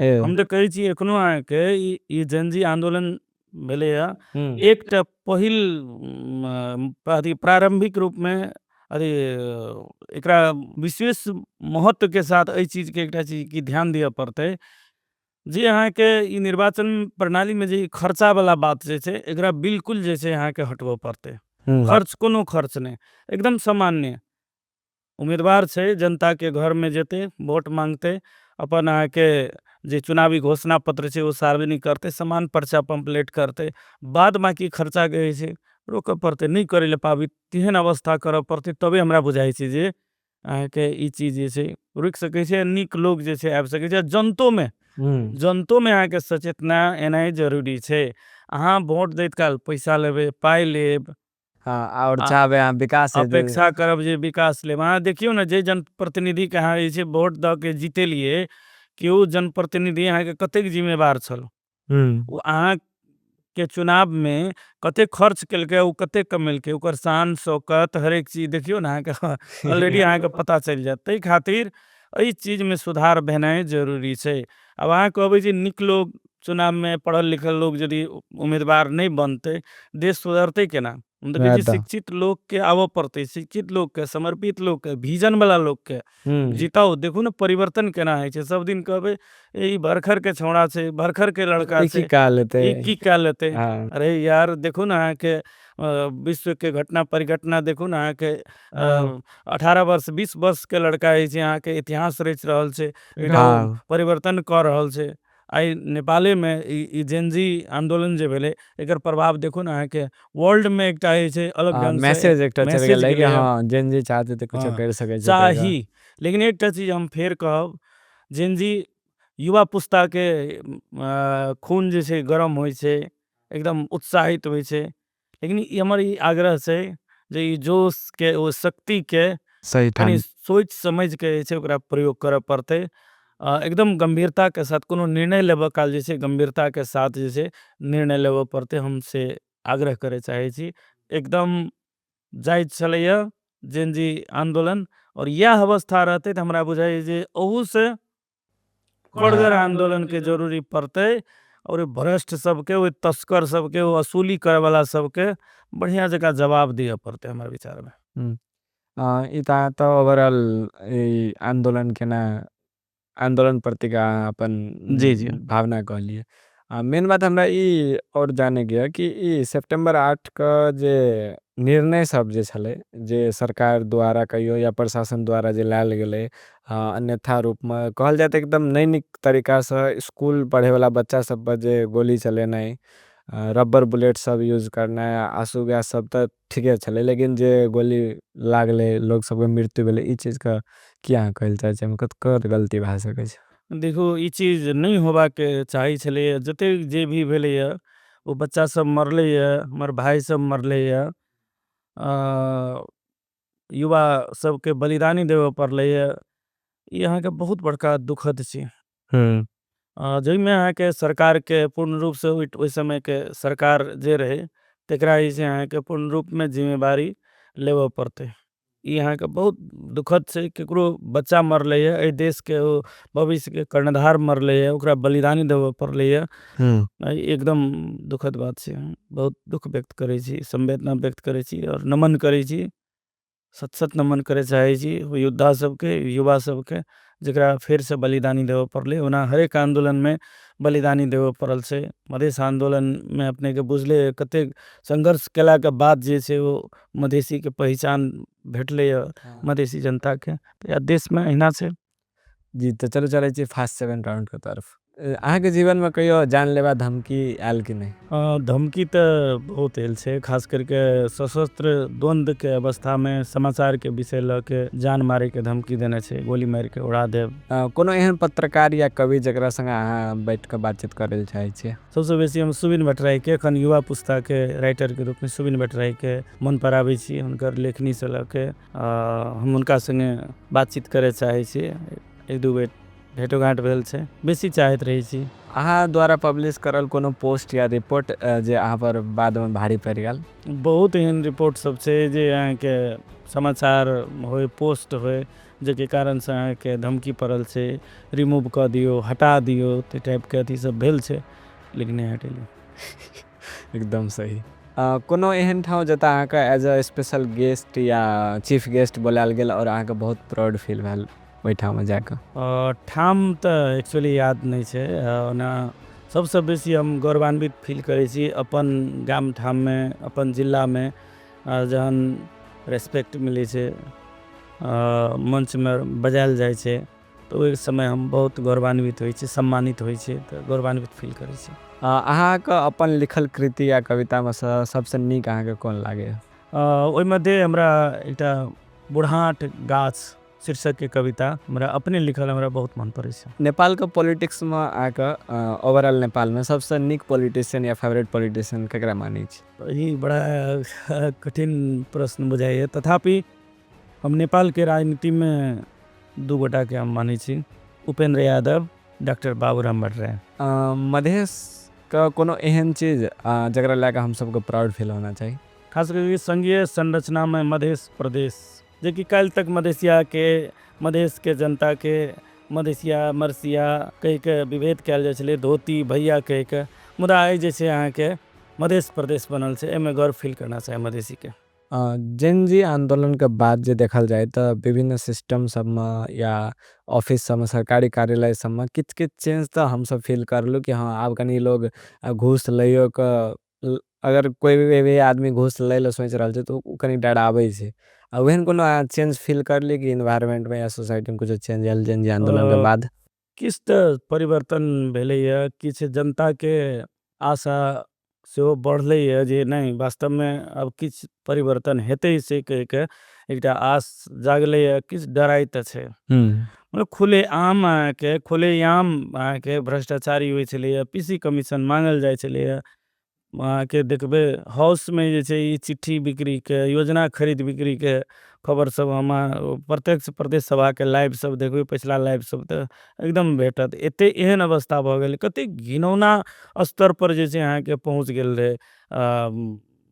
एव हम तऽ कहै छी एखनो अहाँके ई जनजी आंदोलन भेलैए, हुँ, एकटा पहिल अथी प्रारंभिक रूपमे अथी एकरा विशेष महत्वके साथ एहि चीजके एकटा चीज की ध्यान दिअ पड़तै जे अहाँके ई निर्वाचन प्रणालीमे जे खर्चावला बात जे छै, एकरा बिल्कुल जे छै अहाँके हटबऽ पड़तै। हुँ, खर्च कोनो खर्च नहि, एकदम सामान्य उम्मीदवार छै, जनताके घरमे जेतै, वोट मांगतै, अपन अहाँके जे चुनावी घोषणा पत्र छै ओ सार्वजनिक करतै, समान पर्चा पम्पलेट करतै, बाद बाकी खर्चाके जे छै रोकऽ पड़तै। नहीं करै लए पाबी तेहन अवस्था करऽ पड़तै, तबे हमरा बुझाइ छै जे अहाँके ई चीज जे छै रुकि सकै छै, नीक लोक जे छै आबि सकै छै। हुँ, जनतोमे अहाँके सचेतना एनाइ जरूरी छै। अहाँ वोट दैत काल पैसा लेबै, पाइ लेब, हाँ, और आ चाहबै अहाँ विकास हेतै। अपेक्षा करब जे विकास लेब। अहाँ देखियौ ने जे जनप्रतिनिधिके अहाँ जे छै वोट दऽ के जितेलियै, कि ओ जनप्रतिनिधि अहाँके कतेक जिम्मेवार छल, हुँ, ओ अहाँके चुनावमे कतेक खर्च केलकै, ओ कतेक कमेलकै, ओकर शान शौकत हरेक चीज देखियौ ने अहाँके ऑलरेडी अहाँके पता चलि जायत। ताहि खातिर एहि चीजमे सुधार भेनाइ जरूरी छै। आब अहाँ कहबै जे नीक लोक चुनावमे पढ़ल लिखल लोक यदि उम्मीदवार नहीं बनतै, देश सुधरतै केना? हम तऽ कहै वैह छी तऽ। शिक्षित लोकके आबऽ पड़तै, शिक्षित लोकके, समर्पित लोकके, विजनवला लोकके हुँ, जिताउ। देखू ने परिवर्तन केना होइ छै। सब दिन कहबै ई भरखरके छौड़ा छै, भरखरके लड़का ई की छै, कहा लेतै। ई की कए लेतै? हाँ, अरे यार देखू ने अहाँके विश्वके घटना परिघटना देखू ने अहाँके हाँ, 18 वर्ष 20 वर्षके लड़का जे छै अहाँके इतिहास रचि रहल छै, एकटा ओ हाँ, परिवर्तन कऽ रहल छै। आई नेपाले में ई जेनजी आंदोलन जे भेले एकर प्रभाव देखो ना के वर्ल्ड में एकटा है से अलग ढंग से मैसेज एकटा चल मैसेज गेलै कि गेलै हाँ जेन जी चाहते तो कुछ हाँ कर सकै छै चाही। लेकिन एकटा चीज हम फेर कहब जेनजी युवा पुस्ता के खून जे छै गरम होइ छै एकदम उत्साहित होइ छै। लेकिन ई हमर ई आग्रह छै जे ई जोश के ओ शक्ति के सही कनी ठान सोच समझ के जे छै ओकरा प्रयोग करऽ पड़तै। एकदम गंभीरता के साथ कोनो निर्णय लेबऽ काल जे छै गंभीरता के साथ जे छै निर्णय लेबऽ पड़तै। हमसे आग्रह करे चाहे छी एकदम जायज छलैया जेनजी आंदोलन और यह अवस्था रहते तो हमरा बुझाई जे ओहू से कड़गर आंदोलन के जरूरी पड़ते और भ्रष्ट सबके वो तस्कर सबके वो वसूली करे वाला सबके बढ़िया जगह जवाब दिया पड़ते हमारे विचार में। इता तो ओवरऑल आंदोलन के ना आंदोलन प्रति का अपन जी जी भावना कहलिए। मेन बात हमरा ई और जाने गया कि ई सितंबर 8 का जे निर्णय सब जे छले जे सरकार द्वारा कहियो या प्रशासन द्वारा जे लायल गेले अन्यथा रूप में कहल जाए तो एकदम नैनिक तरीका से स्कूल पढ़े वाला बच्चा सब पर जे गोली चलेनाइ रबर बुलेट सब यूज करना आंसू गैस सब तो ठीके छले लेकिन जे गोली लागले लोग सबके मृत्यु भेले ई चीज का किया कहल चाहे छै कत गलती भए सकै छै। देखो ई चीज नहीं होबा के चाही छले जते जे भी भेले वो बच्चा सब मरले हमर भाई सब मरले युवा सबके बलिदानी देवे पड़ले ये यहाँ के बहुत बड़का दुखद छी। जइमे अहाँ के सरकार के पूर्ण रूप से ओइ समय के सरकार जे रहे तेकरा ही से अहाँ के पूर्ण रूप में जिम्मेवारी लेवे पड़ते। ई यहाँ के बहुत दुखद से केकरो बच्चा मरले ए देश के वो भविष्य के कर्णधार मरले ओकरा बलिदानी देवे पड़ले एकदम दुखद बात छे। बहुत दुख व्यक्त करे छी संवेदना व्यक्त करे छी और नमन करे छी सत सत नमन करे चाहे छी वो योद्धा सबके युवा सबके जकरा फिर से बलिदानी देवे पड़ले ओना हर एक आंदोलन में बलिदानी देवे पड़ल से मधेश आंदोलन में अपने के बुझले कते संघर्ष केला के बाद जे छे वो मधेसी के पहचान भेटले मधेसी जनता के तो या देश में अहिना छे। जी तो चलो चले छी फास्ट 7 राउंड के तरफ अहाँ के जीवन में कहियो जानलेवा धमकी आयल कि नहीं। धमकी तो बहुत आयल छे खास करके सशस्त्र द्वंद्व के अवस्था में समाचार के विषय लके जान मारे के धमकी देने छे गोली मार के उड़ा देव। कोनो एहन पत्रकार या कवि जकरा संग अहाँ बैठ के बातचीत करे ले चाहे छी। सबसे बेसी हम सुबिन भट्टराई के एखन युवा पुस्ता के राइटर के रूप में सुबिन भट्टराई के मन पराबै छी हुनकर लेखनी से लके हम उनका संगे बातचीत करे चाहे छी एक दू बेर भेटो घाट भेल छे बेसी चाहत रही छी। अहाँ द्वारा पब्लिश करल कोनो पोस्ट या रिपोर्ट जे अहाँ पर बाद में भारी पड़ गेल। बहुत एहन रिपोर्ट सब छे जे अहाँ के समाचार होय पोस्ट होय जेके कारण से अहाँ के धमकी पड़ल छे रिमूव कर दियो हटा दियो ते टाइप के अथी सब भेल छे लेकिन नहीं हटेली। एकदम सही। कोनो एहन ठाव जता अहाँ के एज अ स्पेशल गेस्ट या चीफ गेस्ट बोलाल गेल और अहाँ के बहुत प्राउड फील भेल ओइ ठाव में जाके। ठाम तो एक्चुअली याद नहीं छे ना सबसे बेसी हम गौरवान्वित फील करे छी अपन गाम ठाम में अपन जिला में जहन रेस्पेक्ट मिले छे मंच में बजायल जाए छे तो ओइ समय हम बहुत गौरवान्वित होई छे सम्मानित होई छे तो गौरवान्वित फील करे छी। अहाँ के अपन लिखल कृति या कविता में सबसे नीक अहाँ के कोन लागे। ओइ मध्ये हमरा एकटा बुढ़ाट गाछ शीर्षक के कविता हमरा अपने लिखल हमरा बहुत मन पड़े छे। नेपाल के पॉलिटिक्स में आके ओवरऑल नेपाल में सबसे नीक पॉलिटिशियन या फेवरेट पॉलिटिशियन केकरा माने छी। ये बड़ा कठिन प्रश्न बुझाइए तथापि हम नेपाल के राजनीति में दू गोटा के हम माने छी उपेंद्र यादव डॉक्टर बाबूराम भट्टराई। मधेश का कोनो एहन चीज जकरा लेके हम सबको प्राउड फील होना चाहिए। खास करके संघीय संरचना में मधेश प्रदेश जे कि कल तक मधेसिया के मधेश के जनता के मधेसिया मरसिया कह के विभेद कयल जाय छले धोती भैया कह के मुदा आई जे छे अहाँ के मधेश प्रदेश बनल छे एमे गर्व फील करना चाहिए मधेसी के। जेन जी आंदोलन के बाद जे देखल जाए तो विभिन्न सिस्टम सब में या ऑफिस सब में सरकारी कार्यालय सब में किच किच चेंज तो हम सब फील करलू कि हाँ अब कनी लोग घूस लियो के अगर कोई भी आदमी घूस ले लो सोच रहा तो उ कनी डरावे छे वहन कोनो चेंज फील करली कि एनवायरनमेंट में या सोसाइटी में कुछ चेंज आयल जेन जी आंदोलन के बाद। किस्त परिवर्तन भेलैए, किछ जनता के आशा सेहो बढ़लैए जे नहीं वास्तव में अब किछ परिवर्तन हेतै से कहि के एकटा आश जागलैए, किछ डराइत छै। हुँ। मतलब खुलेआम अहाँके खुलेआम अहाँके भ्रष्टाचारी होइ छलैए, पीसी कमीशन माँगल जाइ छलैए। अहाँके देखबै हाउसमे जे छै ई चिट्ठी बिक्रीके, योजना खरीद बिक्रीके खबर सब हम प्रत्यक्ष प्रदेश सभाके लाइव सब देखबै, पछिला लाइव सब तऽ एकदम भेटत। एते एहन अवस्था भऽ गेल, कतेक घिनौना स्तर पर जे छै अहाँके पहुँच गेल रहै।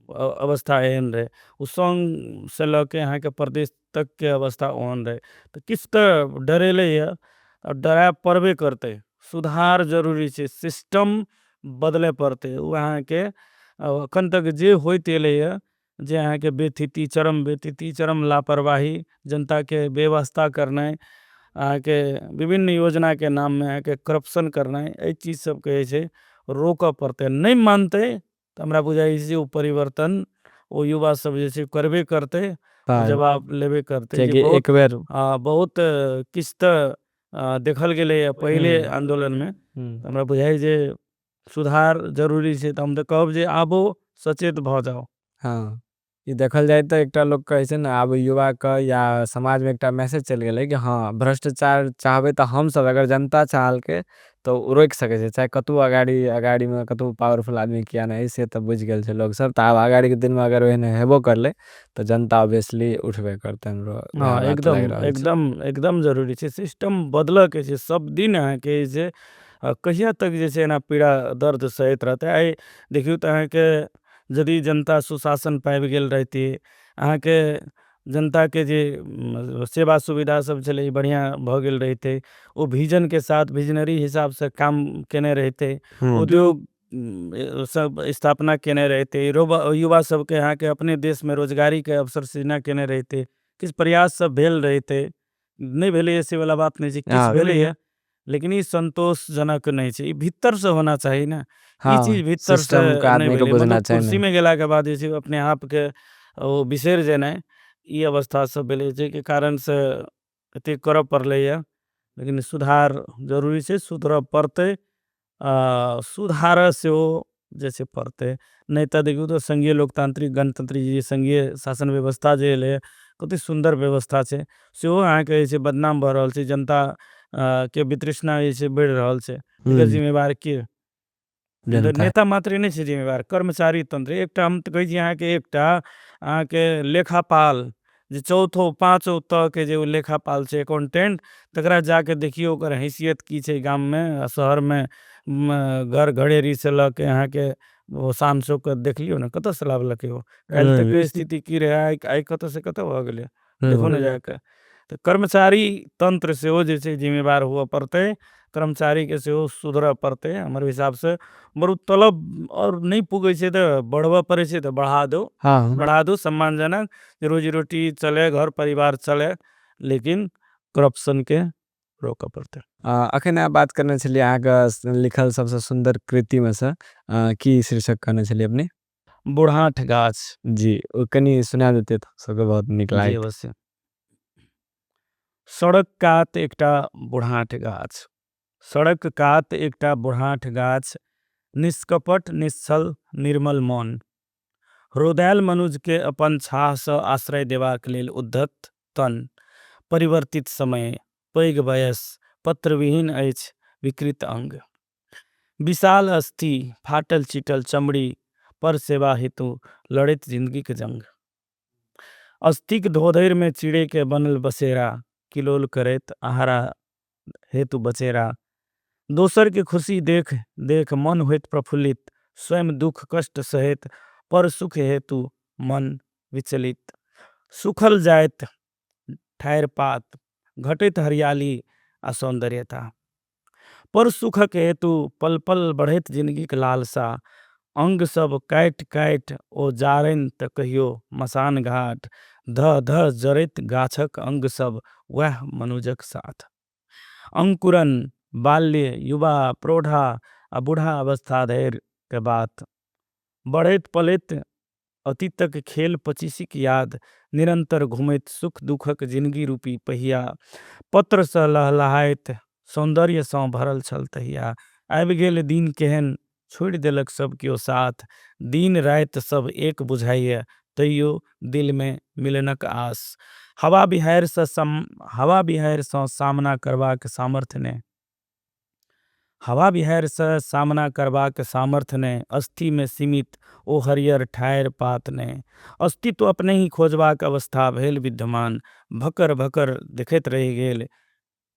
अवस्था एहन रहै, ओ सङ्ग से लऽ के अहाँके प्रदेश तक के अवस्था ओहन रहै। तऽ किछु तऽ डरेलैए और डराए पड़बे करतै। सुधार जरूरी छै, सिस्टम बदलय पड़तै। ओ अहाँके एखन तक जे होइत एलैए, जे अहाँके बेथिती, चरम लापरवाही, जनता के बेवास्ता करनाइ, अहाँके विभिन्न योजना के नाम में अहाँके करप्शन करनाइ, एहि चीज सब के जे छै रोकऽ पड़तै। नहीं मानतै तऽ हमरा बुझाइ छै जे ओ परिवर्तन ओ युवा सब जे छै करबे करतै, ओ हाँ, जवाब लेबे करतै। जे कियाकि बहुत एक बेर बहुत किछु तऽ देखल गेलैए पहिले हुँ, आंदोलनमे। हुँ। हमरा बुझाइ जे सुधार जरूरी छै, तऽ हम तऽ कहब जे आबो सचेत भऽ जाउ। हाँ, ई देखल जाय तऽ एकटा लोग कहै छै ने आब युवा के या समाज में एकटा मैसेज चलि गेलै कि हाँ भ्रष्टाचार चाहबै तऽ हम सब अगर जनता चाहलकै तऽ ओ रोकि सकै छै, चाहे कतबो अगाड़ी में कतबो पावरफुल आदमी किया नहीं, से तऽ बुझि गेल छै लोग सब। तऽ आब अगाड़ी के दिन में अगर ओहन हेबो करलै तऽ जनता ऑब्वियसली उठबे करतै, हमरो वएह हाँ, बात लागि एकदम रहल छै। एकदम एकदम जरूरी छै। सिस्टम बदलऽके छै सब दिन अहाँके जे कहिया तक जे छै एना पीड़ा दर्द सहैत रहतै। आइ देखियौ तऽ अहाँके यदि जनता सुशासन पाबि गेल रहितै, अहाँके जनता के जे सेवा सुविधा सब छलै ई बढ़िया भऽ गेल रहितै, ओ विजन के साथ विजनरी हिसाब से काम केने रहितै, उद्योग सब स्थापना केने रहितै, युवा सबके अहाँके अपने देश में रोजगारी के अवसर सृजना केने रहितै, किछु प्रयास सब भेल रहितै। नहीं भेलैए से वाला बात नहीं छै, किछु हाँ, भेलैए, लेकिन ई संतोषजनक नहीं छै। ई भीतर से होना चाही ना, ई चीज हाँ, भीतर से सिस्टम के नहीं आदमी के भेलै। बुझना मतलब चाही कुर्सी ने। में गेला के बाद जे छै अपने आप के ओ बिसरि जेनाइ, ई अवस्था सब भेलै, जाहिके कारण से एते करऽ पड़लैए। लेकिन सुधार जरूरी छै, सुधरऽ पड़तै। सुधार सेहो जे छै पड़तै। नहीं तऽ देखियौ तऽ संघीय लोकतांत्रिक गणतंत्री जे संघीय शासन व्यवस्था जे एलै, कतेक सुंदर व्यवस्था छै, सेहो अहाँके जे छै बदनाम भऽ रहल छै। जनता के वितृष्णा जे छै बढ़ि रहल छै। एकर हुँ, जिम्मेवार के? जनता। नेता मात्रे नहीं छै जिम्मेवार, कर्मचारी तंत्र। एकटा हम तऽ कहै छी अहाँके, एकटा अहाँके लेखापाल जे चौथो पाँचो तह के जे ओ लेखापाल छै, अकाउंटेंट, तकरा जाके देखियौ ओकर हैसियत की छै गाम में शहर में। घर घड़ेरी से लऽ के अहाँके ओ शान शौकत देख लियौ ने, कतऽ से लाबलकै ओ? काल्हि तक के स्थिति की रहै, आइ कतऽ से कतऽ भऽ गेलै, देखो ने जाके। तऽ कर्मचारी तंत्र सेहो जे छै जिम्मेवार हुअ पड़तै। कर्मचारी के सेहो सुधरऽ पड़तै हमर हिसाब से। बरु तलब और नहीं पुगै छै तऽ बढ़बऽ पड़ै छै तऽ हाँ, बढ़ा दो सम्मानजनक, जे रोजी रोटी चले, घर परिवार चले, लेकिन करप्शन के रोकऽ पड़तै। अखन अहाँ बात करने छलियै अहाँके लिखल सबसे सुंदर कृति में से की शीर्षक कहने छलियै अपने? बूढ़ाठ गाछ। जी, ओ कनि सुना देतियै तऽ सबके बहुत नीक जी लागत। अवश्य। सड़क कात एकटा बूढ़ाठ गाछ। सड़क कात एकटा बूढ़ाठ गाछ, निष्कपट, निश्छल, निर्मल मन। हृदयाल मनुज के अपन छाह सँ आश्रय देबाक लेल उद्धत तन। परिवर्तित समय, पैघ वयस, पत्रविहीन अछि विकृत अंग। विशाल अस्थि, फाटल चिटल चमड़ी, पर सेवा हेतु लड़ैत जिंदगीक जंग। अस्थिक धोधरि में चिड़ै के बनल बसेरा, किलोल करैत आहारा हेतु बचेरा। दोसर के खुशी देख देख मन होइत प्रफुल्लित, स्वयं दुख कष्ट सहैत, पर सुख हेतु मन विचलित। सुखल जाइत ठाढ़ि पात, घटैत हरियाली आ सौंदर्यता। पर सुखक हेतु पल पल बढ़ैत जिंदगीक लालसा। अंग सब काटि काटि ओ जारनि तऽ कहियो मसान घाट। धह धह जरैत गाछक अंग सब, वैह मनुजक साथ। अंकुरन, बाल्य, युवा, प्रौढ़ा आ बूढ़ा अवस्था धरि के बात। बढ़ैत पलैत अतीतक खेल पचीसीक याद, निरंतर घुमैत सुख दुखक जिंदगी रूपी पहिया। पत्र सँ लहलहाइत सौंदर्यसँ भरल छल तहिया। आबि गेल दिन केहन छोड़ि देलक सब कियो साथ। दिन राति सब एक बुझाइए तैयो दिल में मिलनक आस। हवा बिहारिसँ सामना करबाक सामर्थ्य ने हवा बिहारिसँ सामना करबाक सामर्थ्य ने अस्थि में सीमित ओ हरियर ठाढ़ि पात ने। अस्तित्व अपने ही खोजबाक अवस्था भेल विद्यमान। भकर भकर देखैत रहि गेल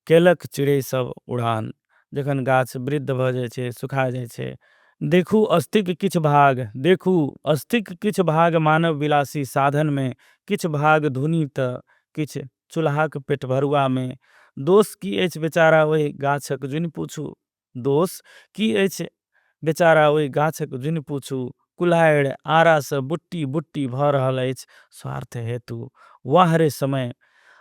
केलक चिड़ै सब उड़ान। जखन गाछ वृद्ध भऽ जाइ छै, सुखा जाइ छै, देखू अस्थिक किछ भाग मानव विलासी साधन में, किछ भाग धुनी तऽ किछ चूल्हाक पेट भरुआ में। दोष की अछि बेचारा ओहि गाछक जुनि पूछू, दोष की अछि बेचारा ओहि गाछक जुनि पूछू। कुल्हाड़ि आरासँ बुट्टी बुट्टी भऽ रहल अछि स्वार्थ हेतु। वाह रे समय,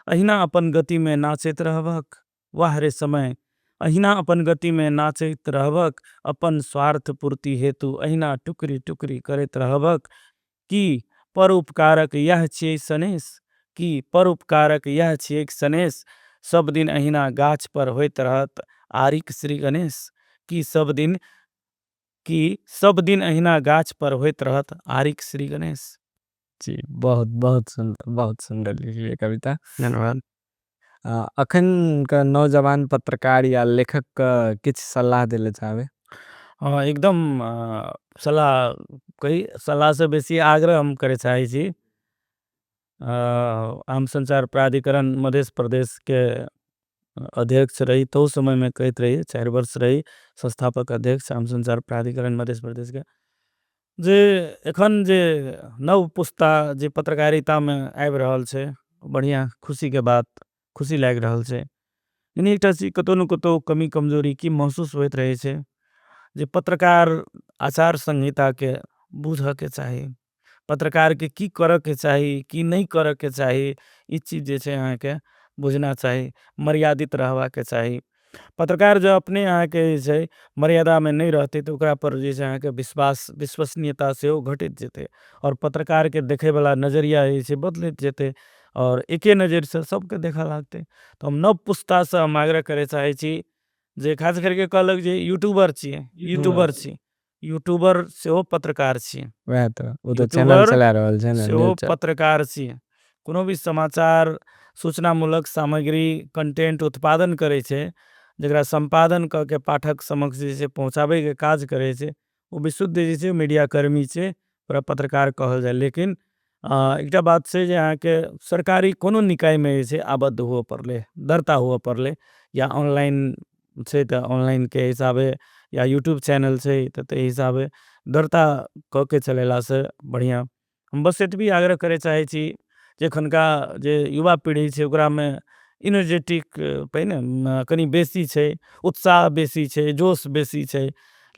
अहिना अपन गति में नाचैत रहबक। वाह रे समय, अहिना अपन गति में नाचैत रहबक। अपन स्वार्थ पूर्ति हेतु अहिना टुकड़ी टुकड़ी करैत रहबक। की परोपकारक यह छियै सनेश, की परोपकारक यह छियै सनेश। सब दिन अहिना गाछ पर होइत रहत आरिक श्री गणेश। की सब दिन अहिना गाछ पर होइत रहत आरिक श्री गणेश। जी, बहुत सुंदर लिखलिए कविता। धन्यवाद। अखन का नौजवान पत्रकार या लेखक का किछ सलाह देले चाहबे? हाँ, एकदम सलाह से बेसी आग्रह हम करे चाहे छी। आम संचार प्राधिकरण मध्य प्रदेश के अध्यक्ष रही, तो समय में कहते रही 4 वर्ष रही संस्थापक अध्यक्ष आम संचार प्राधिकरण मध्य प्रदेश के। जे एखन जे नव पुस्ता जे पत्रकारिता में आबि रहल छै, बढ़िया खुशी के बात, खुशी लाग रहल छै। यानी एकटा चीज कतौ न कतौ कमी कमजोरी की महसूस होइत रहे छै। जे पत्रकार आचार संहिता के बुझ के चाही, पत्रकार के की करे के चाही, की नहीं करे के चाही, ई चीज जे छै अहाँ के बुझना चाही, मर्यादित रहवा के चाही। पत्रकार जो अपने अहाँ के जे छै मर्यादा में नहीं रहते तो ओकरा पर जे छै अहाँ के विश्वसनीयता से घटित जेते और पत्रकार के देखे वाला नजरिया जे छै बदलित जेते और एके नजर से सबके देखा लागते। तो हम नव पुस्ता से हम आग्रह करे चाहे छी जे खास करके कहलक जे यूट्यूबर छी, यूट्यूबर सेहो पत्रकार छी। वह तो वो तो चैनल यूट्यूबर चला रहल छै ना, सेहो न्यूज़ चैनल। पत्रकार छी। कोनो भी समाचार सूचनामूलक सामग्री कंटेंट उत्पादन करे छे, जकरा संपादन क के पाठक समक्ष जे छै पहुंचाबे के काज करे छे, वो विशुद्ध जे छै मीडिया कर्मी छे, ओकरा पत्रकार कहल जाय। लेकिन एकटा बात छै जे अहाँ के सरकारी कोनो निकाय में जे छै आबद्ध हुआ पड़ले, दरता हुआ पड़ले, या ऑनलाइन छे त ऑनलाइन के हिसाबे, या यूट्यूब चैनल छे त ते हिसाबे दरता क के चलेला से बढ़िया। हम बस एतबी आग्रह करे चाहे छी जे एखनका जे युवा पीढ़ी छे ओकरा में इनर्जेटिक कनी बेसी छे, उत्साह बेसी छे, जोश बेसी छे,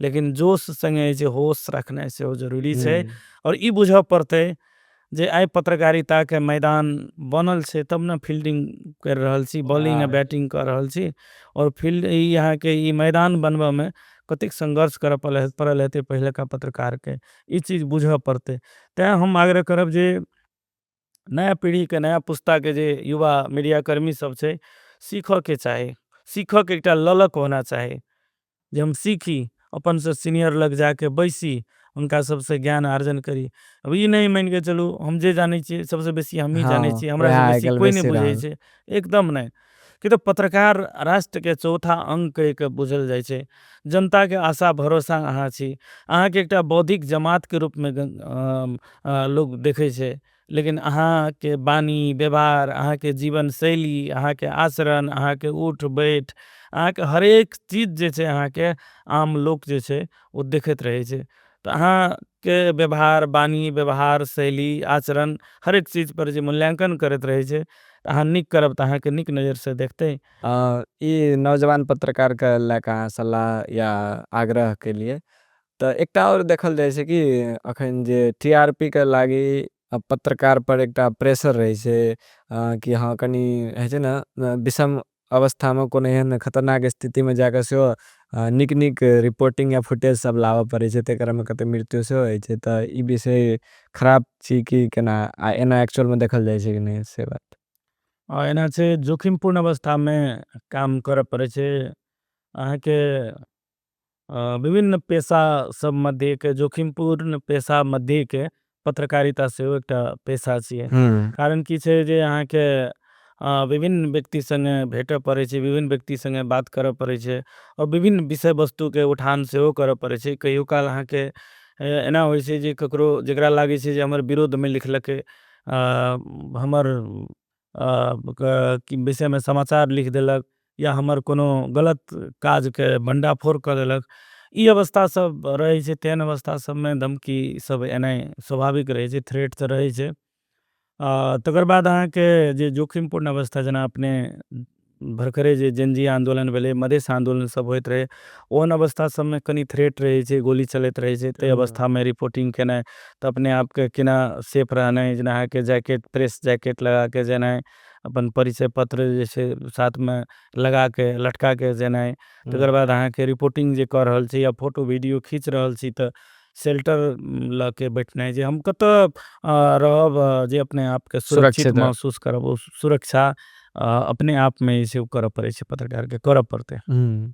लेकिन जोश संगे जे होश रखना सेहो जरूरी छे। और ई बुझ पड़ते जे आइ पत्रकारिता के मैदान बनल छे तब न फील्डिंग कर रहल छी, बॉलिंग आ बैटिंग कर रहल छी। और फील्ड यहाँ के ई मैदान बनवा में कतिक संघर्ष कर पड़ल हेते पहले का पत्रकार के, ई चीज बुझ पड़ते। तै हम आग्रह करब जे नया पीढ़ी के, नया पुस्ता के जे युवा मीडिया कर्मी सब छे, सीख के चाहे, सीख के एकटा ललक होना चाहे, जे हम सीखी, अपन से सीनियर लग जाके बैसी, उनका सबसे ज्ञान आर्जन करी। अब ई नहीं मान के चलू हम जे जाने छी सबसे बेसी हम ही जाने हाँ, छी, हमरा वह से बेसी आजकल कोई नहीं बेसी बुझे रहल। छे, एकदम नहीं। कि तो पत्रकार राष्ट्र के चौथा अंग कह के बुझल जाय छे। जनता के आशा भरोसा अहाँ छी, अहाँ के एकटा बौद्धिक जमात के रूप में लोग देखे छे। लेकिन अहाँ के बानी व्यवहार, अहाँ के जीवन शैली, अहाँ के आचरण, अहाँ के उठ बैठ, अहाँ के हरेक चीज जे छे अहाँ के आम लोग जे छे वो देखत रहे छे। तो अहाँ के व्यवहार, बानी व्यवहार, शैली, आचरण, हरेक चीज पर जे मूल्यांकन करत रहे छे, अहाँ निक करब त अहाँ के निक नज़र से देखते। ई नौजवान पत्रकार के लेका सलाह या आग्रह के लिए तो एकटा और देखल जाय छै कि अखन जे टीआरपी के लागी पत्रकार पर एकटा प्रेशर रहे छै, कि हाँ कनी है छै ना, विषम अवस्था में कोनो एहन खतरनाक स्थिति में जाके सेहो निक निक रिपोर्टिंग या फुटेज सब लावऽ पड़े छै, तेकरा में कते मृत्यु सेहो होय छै। त ई विषय खराब छी कि केना, एना एक्चुअल में देखल जाय छै कि नहीं से बात? एना छे जोखिमपूर्ण अवस्था में काम करे पड़े छे। अहाँके विभिन्न पेशा सब मध्य के जोखिमपूर्ण पेशा मध्य के पत्रकारिता सेहो एकटा पेशा छियै। हुँ। कारण की छै जे अहाँके विभिन्न व्यक्ति संगे भेटऽ पड़ै छै, विभिन्न व्यक्ति संगे बात करऽ पड़ै छै और विभिन्न विषय वस्तु के उठान सेहो करऽ पड़ै छै। कहियो काल अहाँके एना होइ छै जे ककरो जेकरा लागै छै जे हमर विरोध में लिखलकै, हमर की विषय में समाचार लिख देलक या हमर कोनो गलत काज के भंडाफोड़ कर देलक। ई अवस्था सब रहै छै, तेहन अवस्था सब में धमकी सब एनाइ स्वाभाविक रहै छै, थ्रेट तऽ रहै छै। तकर बाद अहाँके जे जोखिमपूर्ण अवस्था जेना अपने भरखरे जे जेनजी आंदोलन भेलै, मधेश आंदोलन सब होइत रहे, ओहन अवस्था सब में कनी थ्रेट रहै छै, गोली चलैत रहै छै। ते अवस्था में रिपोर्टिंग केनाइ तऽ अपने आप के केना सेफ रहनाइ, जेना अहाँके जैकेट, प्रेस जैकेट लगा के जेनाइ, अपन परिचय पत्र जे छै साथ में लगा के लटका के जेनाइ। तकर बाद अहाँके रिपोर्टिंग जे कऽ रहल छी या फोटो वीडियो खींच रहल छी तऽ शेल्टर ल के बैठनाइ, जे हम कतऽ रहब जे अपने आप के सुरक्षित सुरक्षित रह महसूस करब, ओ सुरक्षा अपने आप में जे छै करऽ पड़ै छै, पत्रकार के करऽ पड़तै। हुँ।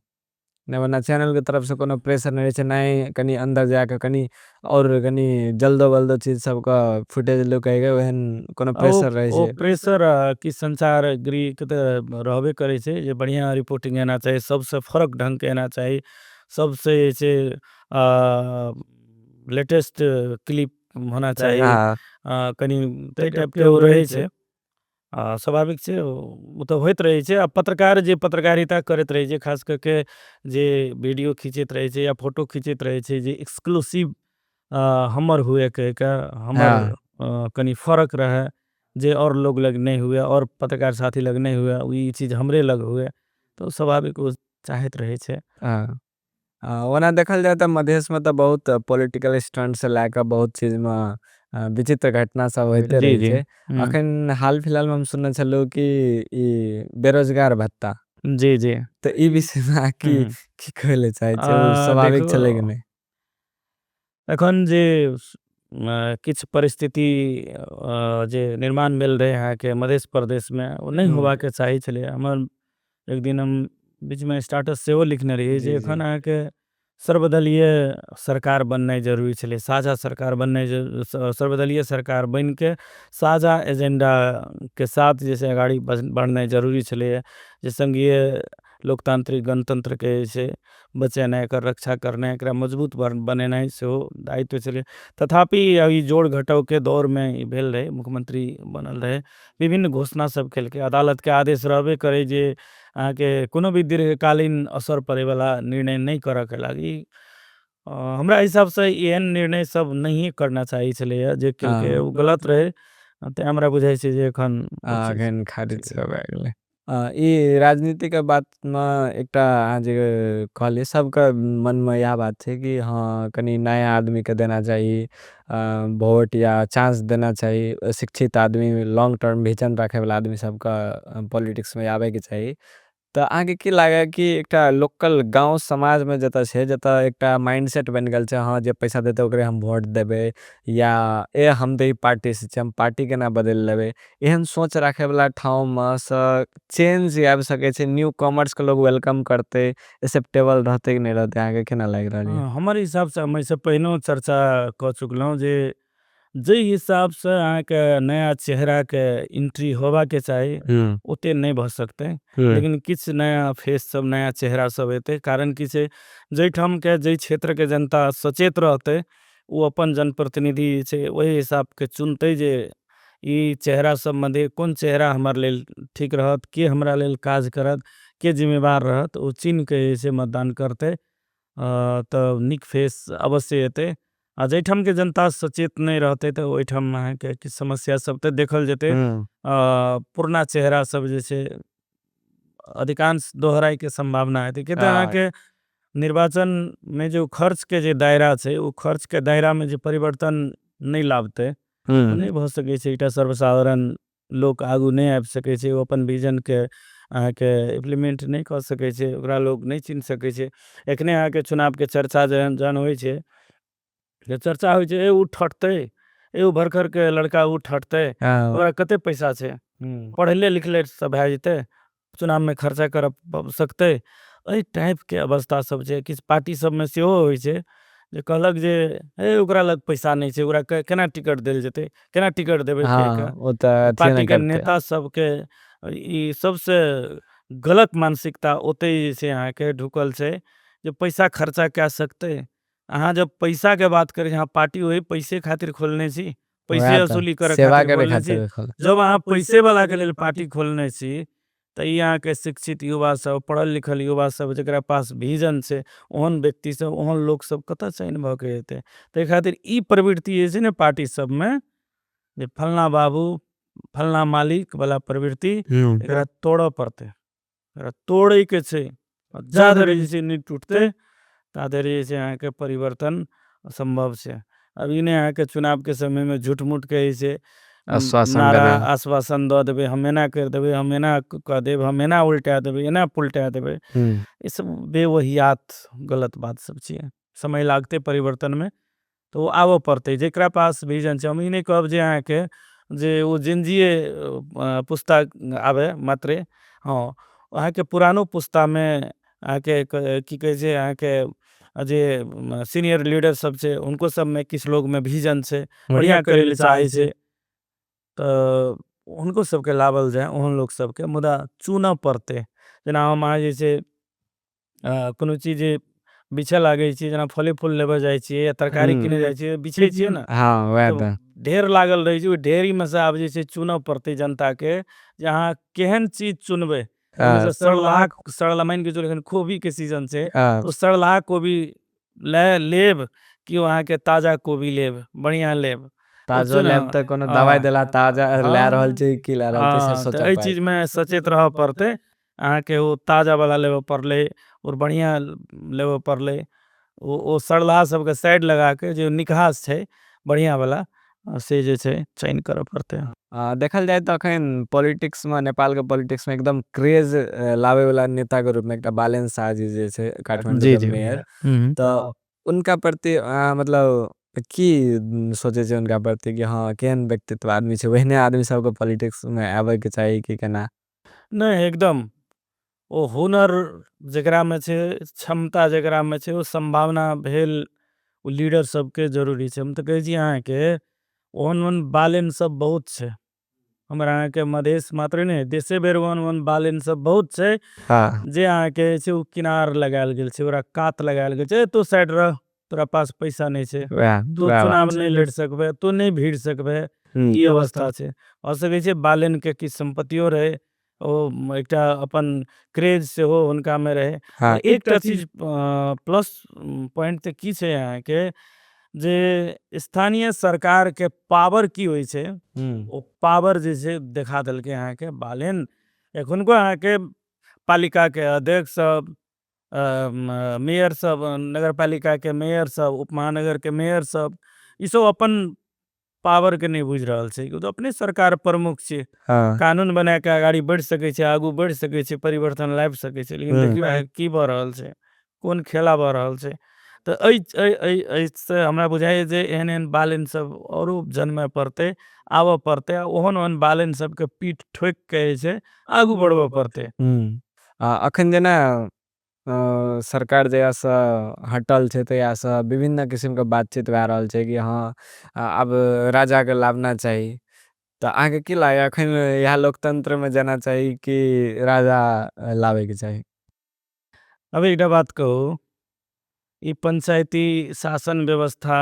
नहीं वरना चैनल के तरफ से कोनो प्रेशर नहीं रहे छै, नहीं कनी अंदर जाके कनी और कनी जल्दो-वल्दो चीज सबका फुटेज लुकाएके ओहन कोनो प्रेशर रहे ओ छै। प्रेशर कि संचार गृह के तऽ रहबे करे छै जे बढ़िया रिपोर्टिंग एना चाही, सबसे फरक ढंग के एना चाही, सबसे जे छै लेटेस्ट क्लिप होना चाही, हाँ, कनी तै टाइप के ओ रहै छै। स्वाभाविक छै, ओ तऽ होइत रहै छै। आ पत्रकार जे पत्रकारिता करैत रहै छै, खास करके जे वीडियो खींचैत रहै छै या फोटो खींचैत रहै छै, जे एक्सक्लूसिव हमर हुए के हमर हाँ, कनी फर्क रहे, जे और लोग लग नहीं हुए और पत्रकार साथी लग नहीं हुए, ई चीज हमरे लग हुए, तो स्वाभाविक ओ चाहैत रहै छै। हाँ। ओना देखल जाय तऽ मधेश में तऽ बहुत पॉलिटिकल स्टंट से लए बहुत चीज में विचित्र घटना सब होइते जी, रहै जी। छै। अखन हाल फिलहाल में हम सुनने छलहुँ कि ई बेरोजगार भत्ता, जी, जी। तऽ ई विषय में अहाँ की कहै ले चाहै छियै? उ देखू, स्वाभाविक छलै कि नहीं? एखन जे किछु परिस्थिति जे निर्माण भेल रहै अहाँके मध्य प्रदेश में, ओ नहीं हुँ। होबाके चाही छलै। हमर एक दिन हम बीच में स्टाटस सेहो लिखने रहिए जे जी, जी। एखन अहाँके सर्वदलीय सरकार बननाइ जरूरी छलै, साझा सरकार बननाइ सर्वदलीय सरकार बनि के साझा एजेंडा के साथ जैसे अगाड़ी बढ़नाइ जरूरी छलै, जे संघीय लोकतांत्रिक गणतंत्र के जे छै बचेनाइ, एकर रक्षा करनाइ, एकरा मजबूत बनेनाइ सेहो दायित्व छलै। तथापि ई जोड़ घटाव के दौर में ई भेल रहे, मुख्यमंत्री बनल रहे, विभिन्न घोषणा सब केलकै, अदालत के आदेश रहबे करे जे अहाँके कोनो भी दीर्घकालीन असर पड़े वाला निर्णय नहीं करऽ के लागी। हमरा हिसाब से एहन निर्णय सब नहीं करना चाही छलैया, जे केलकै हाँ। ओ गलत रहे। तें हमरा बुझाइ छै जे एखन ओ चीज एखन खारिज ठीक सब भेलै। भए गेलै। ई राजनीति के बात में एकटा अहाँ जे कहलियै सबके मन में इएह बात छै कि हाँ कनी नया आदमी के देना चाही वोट या चांस देना चाही, शिक्षित आदमी, लॉन्ग टर्म विजन राखे वाला आदमी सबके पॉलिटिक्स में आबे के चाही। तऽ अहाँके की लागय कि एकटा लोकल गाँव समाज में जतऽ छै, जतऽ एकटा माइंडसेट बनि गेल छै, हाँ जे पैसा देतै ओकरे हम वोट देबै, या हम तऽ ई पार्टी से छी, हम पार्टी केना बदलि लेबै, एहन सोच राखे वाला ठाँव में सँ चेंज आबि सकै छै, न्यू कॉमर्स के लोग वेलकम करतै, एक्सेप्टेबल रहतै कि नहीं रहतै, अहाँके केना लागि रहल यऽ? हमर हिसाब से हम एहिसँ पहिनो चर्चा कऽ चुकलहुँ जे जै हिसाब से अहाँके नया चेहरा के एंट्री होबा के चाही, हुँ, ओते नहीं भऽ सकतै। हुँ। लेकिन किछु नया फेस सब, नया चेहरा सब एतै, कारण की छै, जैठाम के जै क्षेत्र के जनता सचेत रहतै, ओ अपन जनप्रतिनिधि जे छै ओहि हिसाब के चुनतै जे ई चेहरा सब मध्य कोन चेहरा हमर लेल ठीक रहत, के हमरा लेल काज करत, के जिम्मेवार रहत, ओ चीन के जे छै मतदान करतै। तऽ नीक फेस अवश्य एतै। आ जैठाम के जनता सचेत नहीं रहतै तऽ ओहिठाम अहाँके किछु समस्या सब तऽ देखल जेतै। हुँ। पुरना चेहरा सब जे छै अधिकांश दोहराई के संभावना हेतै, किया तऽ हाँ। अहाँके निर्वाचन में जो खर्च के जे दायरा छै, ओ खर्च के दायरा में जे परिवर्तन नहीं लाबतै, ओ हुँ। नहीं भऽ सकै छै। एकटा सर्वसाधारण लोक आगू नहीं आबि सकै छै, ओ अपन विजन के अहाँके इम्प्लीमेंट नहीं कऽ सकै छै, ओकरा लोग नहीं चिन्ह सकै छै। एखने अहाँके चुनाव के चर्चा जहन होइ छै, जे चर्चा होइ छै, उ ठटतै, उ भरखर के लड़का उ ठटतै, हाँ। ओकरा कते पैसा छै, हुँ। पढ़ले लिखले से भए जेतै, चुनाव में खर्चा कर सकतै, एहि टाइप के अवस्था सब छै। किछु पार्टी सबमे सेहो होइ छै जे कहलक जे हे ओकरा लग पैसा नहीं छै, ओकरा केना टिकट देल जेतै, केना टिकट देबै कहि हाँ, के। वो तो अथिये पार्टी नहीं के करते। नेता सबके ई सबसे गलत मानसिकता ओतै जे छै अहाँके ढुकल छै जे पैसा खर्चा कए सकतै। अहाँ जब पैसा के बात करै छी, अहाँ पार्टी ओही पैसे खातिर खोलने छी, पैसे वएह तो वसूली करे सेवा खातिर करे खोलने छी। खातिर खोल। जब अहाँ पैसे वाला के लेल पार्टी खोलने छी तऽ ई अहाँके शिक्षित युवा सब, पढ़ल लिखल युवा सब जेकरा पास विजन छै, ओहन व्यक्ति सब, ओहन लोग सब कतऽ चयन भऽ के एतै। ताहि खातिर ई प्रवृत्ति जे छै ने पार्टी सबमे, जे फलना बाबू, फलना मालिक वाला प्रवृत्ति, एकरा तोड़ऽ पड़तै। एकरा तोड़ै के छै। जा धरि जे छै नहीं टूटतै ता धरि जे छै अहाँके परिवर्तन असंभव छै। अब ई नहि अहाँके चुनाव के समय में झूठ मूठ के जे छै आश्वासन नारा दे। आश्वासन दऽ देबै, हम एना कर देबै, हम एना कऽ देब, हम एना उल्टा देबै, एना पुलटा देबै। ई सब बेवहियात गलत बात सब छियै। समय लागतै परिवर्तन में, तो ओ आबऽ पड़तै। जेकरा पास विजन छै, हम ई नहीं कहब जे अहाँके जे ओ जिनजिए पुस्ता आबे मात्रे, हाँ अहाँके पुरानो पुस्ता में अहाँके की कहै छै अहाँके जे सीनियर लीडर सब छै, हुनको सब में किछ लोग में विजन छै, बढ़िया करे ले चाहे छै, तऽ हुनको सबके लावल जाय, ओहन लोग सबके मुदा चुनऽ पड़तै। जेना हम अहाँ जे छै कोनो चीज बिछे लागै छियै, जेना फले फूल लेबऽ जाइ छियै या तरकारी किने जाइ छियै, बिछै छियै ने हाँ, वएह तो तो। ढेर लागल रहै छै, ओहि ढेरी में से आब जे छै चुनऽ पड़तै जनता के जे अहाँ केहन चीज चुनबै। ओहिमे से सड़ला मानि के चलू एखन कोबी के सीजन छै, तो सड़लाहा कोबी लेब कि अहाँके ताजा कोबी लेब, बढ़िया लेब। तो ताजो लेब तऽ कोनो दवाई देला ताजा लए रहल छै कि लए रहल छै से हाँ, तऽ सोचऽ एहि पड़त। चीज में सचेत रहऽ पड़तै। अहाँके ओ ताजा वाला लेबऽ पड़लै और बढ़िया लेबऽ पड़लै। ओ सड़लाहा सबके साइड लगा के जे निकहास छै बढ़िया वाला, से जे छै चयन करऽ पड़तै। देखल जाए तऽ अखन पॉलिटिक्स में, नेपाल के पॉलिटिक्स में एकदम क्रेज लावे वाला नेता के रूप में एकटा बालेन शाह जी जे छै काठमांडू जी के जी मेयर, हम्म। तऽ उनका प्रति मतलब की सोचे छै उनका प्रति कि हाँ केहन व्यक्तित्व आदमी छै, वहने आदमी सबके पॉलिटिक्स में आबे के चाही कि केना? नहीं एकदम ओ हुनर जेकरा में छै, क्षमता जेकरा में छै, ओ संभावना भेल ओ लीडर सबके जरूरी छै। हम तऽ कहै छी अहाँके ओहन ओहन बालेन सब बहुत छै। हमरा अहाँके मधेश मात्र नहीं, देशे भरि ओहन ओहन बालेन सब बहुत छै हाँ, जे अहाँके छै ओ किनार लगायल गेल छै, ओकरा कात लगायल गेल छै, तो साइड रह, तोरा पास पैसा नहीं छै, वएह तो वएह चुनाव बात नहीं लड़ सकबे, तो नहीं भीड़ सकबे। छै। ई अवस्था छै। और सकै छै बालेन के किछु संपत्तियों रहे, ओ एकटा अपन क्रेज सेहो हुनका में रहे। और हाँ, एकटा चीज प्लस पॉइंट तऽ की छै अहाँके जे स्थानीय सरकार के पावर की होइ छै, ओ पावर जे छै देखा देलकै अहाँके बालेन। एखुनको अहाँके पालिका के अध्यक्ष सब, मेयर सब, नगर पालिका के मेयर सब, उपमहानगर के मेयर सब, ई सब अपन पावर के नहीं बुझि रहल छै। तो अपने सरकार प्रमुख छै, हाँ, कानून बना के आगाड़ी बढ़ि सकै छै, आगू बढ़ि सकै छै, परिवर्तन लाबि सकै छै, लेकिन देखियौ आइ की भऽ रहल छै, कोन खेला भऽ रहल छै। तऽ एहिसँ हमरा बुझाइए जे एहन एहन बालेन सब औरो जन्मय पड़तै, आबऽ पड़तै, आ ओहन ओहन बालेन सबके पीठ ठोकि के जे छै आगू बढ़बऽ पड़तै। अखन जेना सरकार जहियासँ हटल छै तहियासँ विभिन्न किसिमके बातचीत भए रहल छै कि हाँ आब राजाके लाबना चाही। तऽ अहाँके की लागैए एखन इएह लोकतंत्रमे जेना चाही कि राजा लाबैके चाही? अब एकटा बात कहू, ई पंचायती शासन व्यवस्था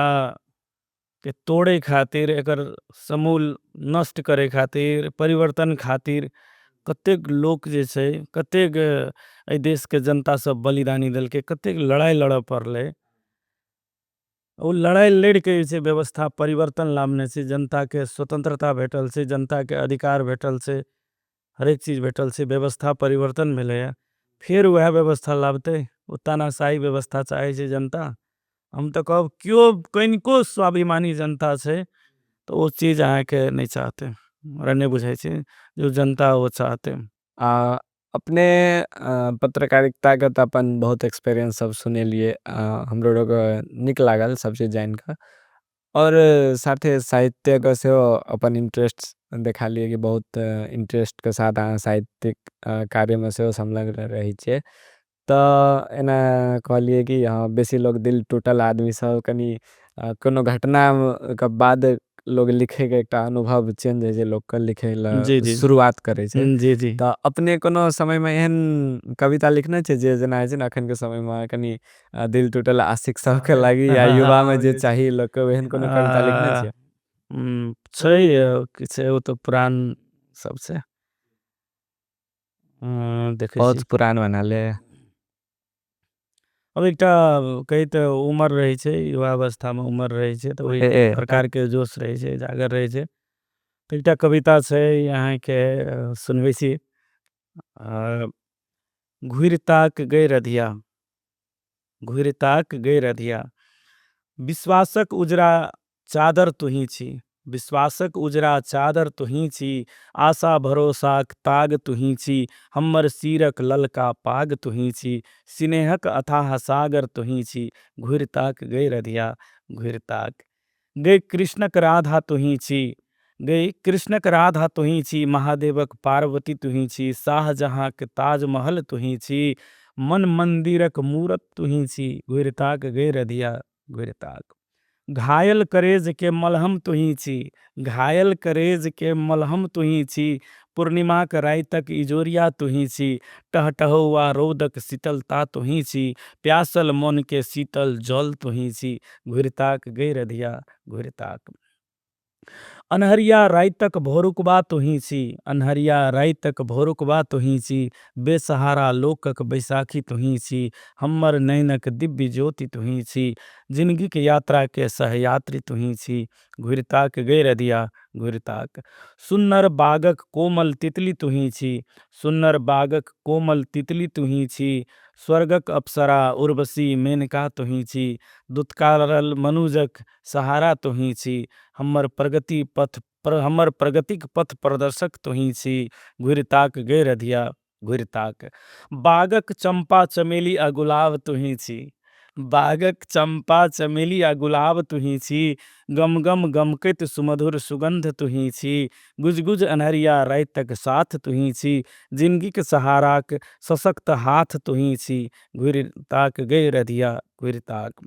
के तोड़े खातिर, एकर समूल नष्ट करे खातिर, परिवर्तन खातिर कतेक लोक जे छै, कतेक एहि देश के जनता सब बलिदानी देलकै, कतेक लड़ाई लड़ऽ पड़लै। ओ लड़ाई लड़ के जे छै व्यवस्था परिवर्तन लाबने छै, जनता के स्वतंत्रता भेटल छै, जनता के अधिकार भेटल छै, हरेक चीज भेटल छै, व्यवस्था परिवर्तन भेलैए। फिर वह व्यवस्था लाबतै? ओ तानाशाही व्यवस्था चाहे छै जनता। हम तऽ कहब केओ कनिको स्वाभिमानी जनता छै तऽ ओ चीज अहाँके नहीं चाहते, हमरा नहीं बुझाइ छै जो जनता वो चाहते। आ, अपने पत्रकारिता के तऽ अपन बहुत एक्सपीरियंस सब सुनेलिए, हमरो लोग नीक लागल सब चीज जानि कऽ। और साथे साहित्य के सेहो अपन इंटरेस्ट देखा लिए कि बहुत इंटरेस्ट के साथ अहाँ साहित्यिक कार्य में सेहो संलग्न रहै छियै। त एना कहलिए कि हाँ बेसी लोग दिल टूटल आदमी सब कनी कोनो घटना के बाद लोग लिखे के एकटा अनुभव चेंज होइ छै, लोग के लिखे ला जी, जी। शुरुआत करे छै। जी, जी। त अपने कोनो समय में एहन कविता लिखने छै जे जेना होइ छै ने अखन के समय में कनी दिल टूटल आशिक सब के लागी या युवा में जे चाही लोग के ओहन कोनो कविता लिखने आ, छियै? छै कि छै ओ तो पुरान सब छै। देखै छी। बहुत पुरान बना ले। अब एकटा कही त उमर रहै छै, युवावस्था में उमर रहै छै त ओहि ए प्रकार के जोश रहै छै, जागर रहै छै। त एकटा कविता छै यहाँ के सुनबै छी। अ, घुरि ताक गै रधिया, घुरि ताक गै रधिया, विश्वासक उजरा चादर तुही छी, विश्वासक उजरा चादर तुही छी, आशा भरोसाक ताग तुही छी, हम्मर सीरक ललका पाग तुही छी, स्नेहक अथाह सागर तुही छी, घुरि ताक गै रधिया, घुरि ताक गै कृष्णक राधा तुही छी, गई कृष्णक राधा तुही छी, महादेवक पार्वती तुही छी, शाहजहाँक ताजमहल तुही छी, मन मंदिरक मूरत तुही छी, घुरि ताक गै रधिया, घुरि ताक घायल करेज के मलहम तुही छी, घायल करेज के मलहम तुही छी, पूर्णिमाक राइतक इजोरिया तुही छी, टहटहौआ रौदक शीतलता तुही छी, प्यासल मन के शीतल जल तुही छी, घुरि ताक गै रधिया, घुरि ताक अनहरिया राइतक भोरुकबा तुही छी, अनहरिया राइतक भोरुकबा तुही छी, बेसहारा लोकक बैसाखी तुही छी, हम्मर नैनक दिव्य ज्योति तुही छी, जिंदगी के यात्रा के सहयात्री तुही छी, घुरि ताक गै रधिया, घुरि ताक सुन्नर बागक कोमल तितली तुही छी, सुन्नर बागक कोमल तितली तुही छी, स्वर्गक अप्सरा उर्वशी मेनका तुही छी, दुत्कारल मनुजक सहारा तुही छी, हम्मर प्रगतिक पथ प्रदर्शक तुही छी, घुरि ताक गै रधिया, घुरि ताक बागक चंपा चमेली आ गुलाब तुही छी, बागक चंपा चमेली आ गुलाब तुही छी, गम गम गमकैत सुमधुर सुगंध तुही छी, गुज गुज अनहरिया राइतक साथ तुही छी, जिंदगीक सहाराक सशक्त हाथ तुही छी, घुरि ताक गै रधिया, घुरि ताक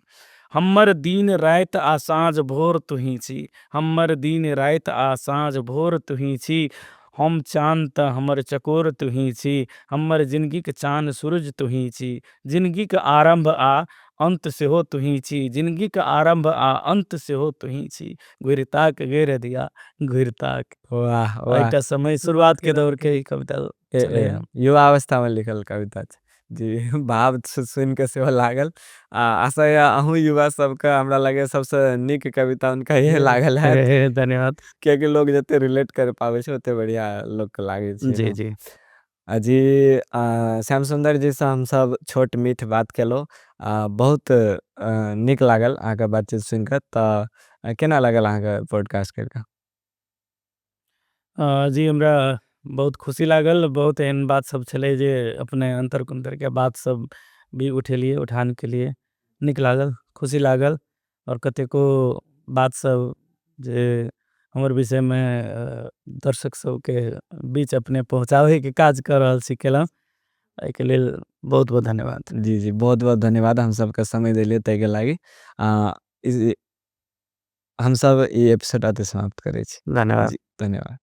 हम्मर दिन राइत आ साँझ भोर तुही छी, हम्मर दिन राइत आ साँझ भोर तुही छी, हम चाँद त हमर चकोर तुही छी, हम्मर जिंदगीक चान सूरज तुही छी, जिंदगीक आरंभ आ अंत सेहो तुही छी, जिंदगीक आरंभ आ अंत सेहो तुही छी, घुरि ताक गै रधिया, घुरि ताक वाह वाह एकटा समय शुरुआत के दौर के ई कविता चले हैं। युवावस्था में लिखल कविता छै। जी भाव सुन के सेहो लागल। आशा या अहूँ युवा सबके हमरा लगे सबसे नीक कविता उनका ये लागल है, धन्यवाद। क्योंकि लोग जते रिलेट कर पावे छै ओते बढ़िया लोग के लागे छै जी ना। जी। जी श्याम सुंदर जी से हम सब छोट मीठ बात केलो, बहुत निक लागल अहाँ के बातचीत सुन के। त केना लागल अहाँ के पॉडकास्ट करके? जी हमरा बहुत खुशी लागल, बहुत एहन बात सब छले जे अपने अंतर कुंतर के बात सब भी उठेलिए, उठान के लिए निक लागल, खुशी लागल, और कतेको बात सब जे हमर विषय में दर्शक सब के बीच अपने पहुँचावे के काज कर रहल छी केलम, एहि के लेल बहुत बहुत धन्यवाद। जी जी बहुत बहुत धन्यवाद हम सबके समय दिलिए ताहि के लागी। हम सब ई एपिसोड आते समाप्त करे छी। धन्यवाद। जी धन्यवाद।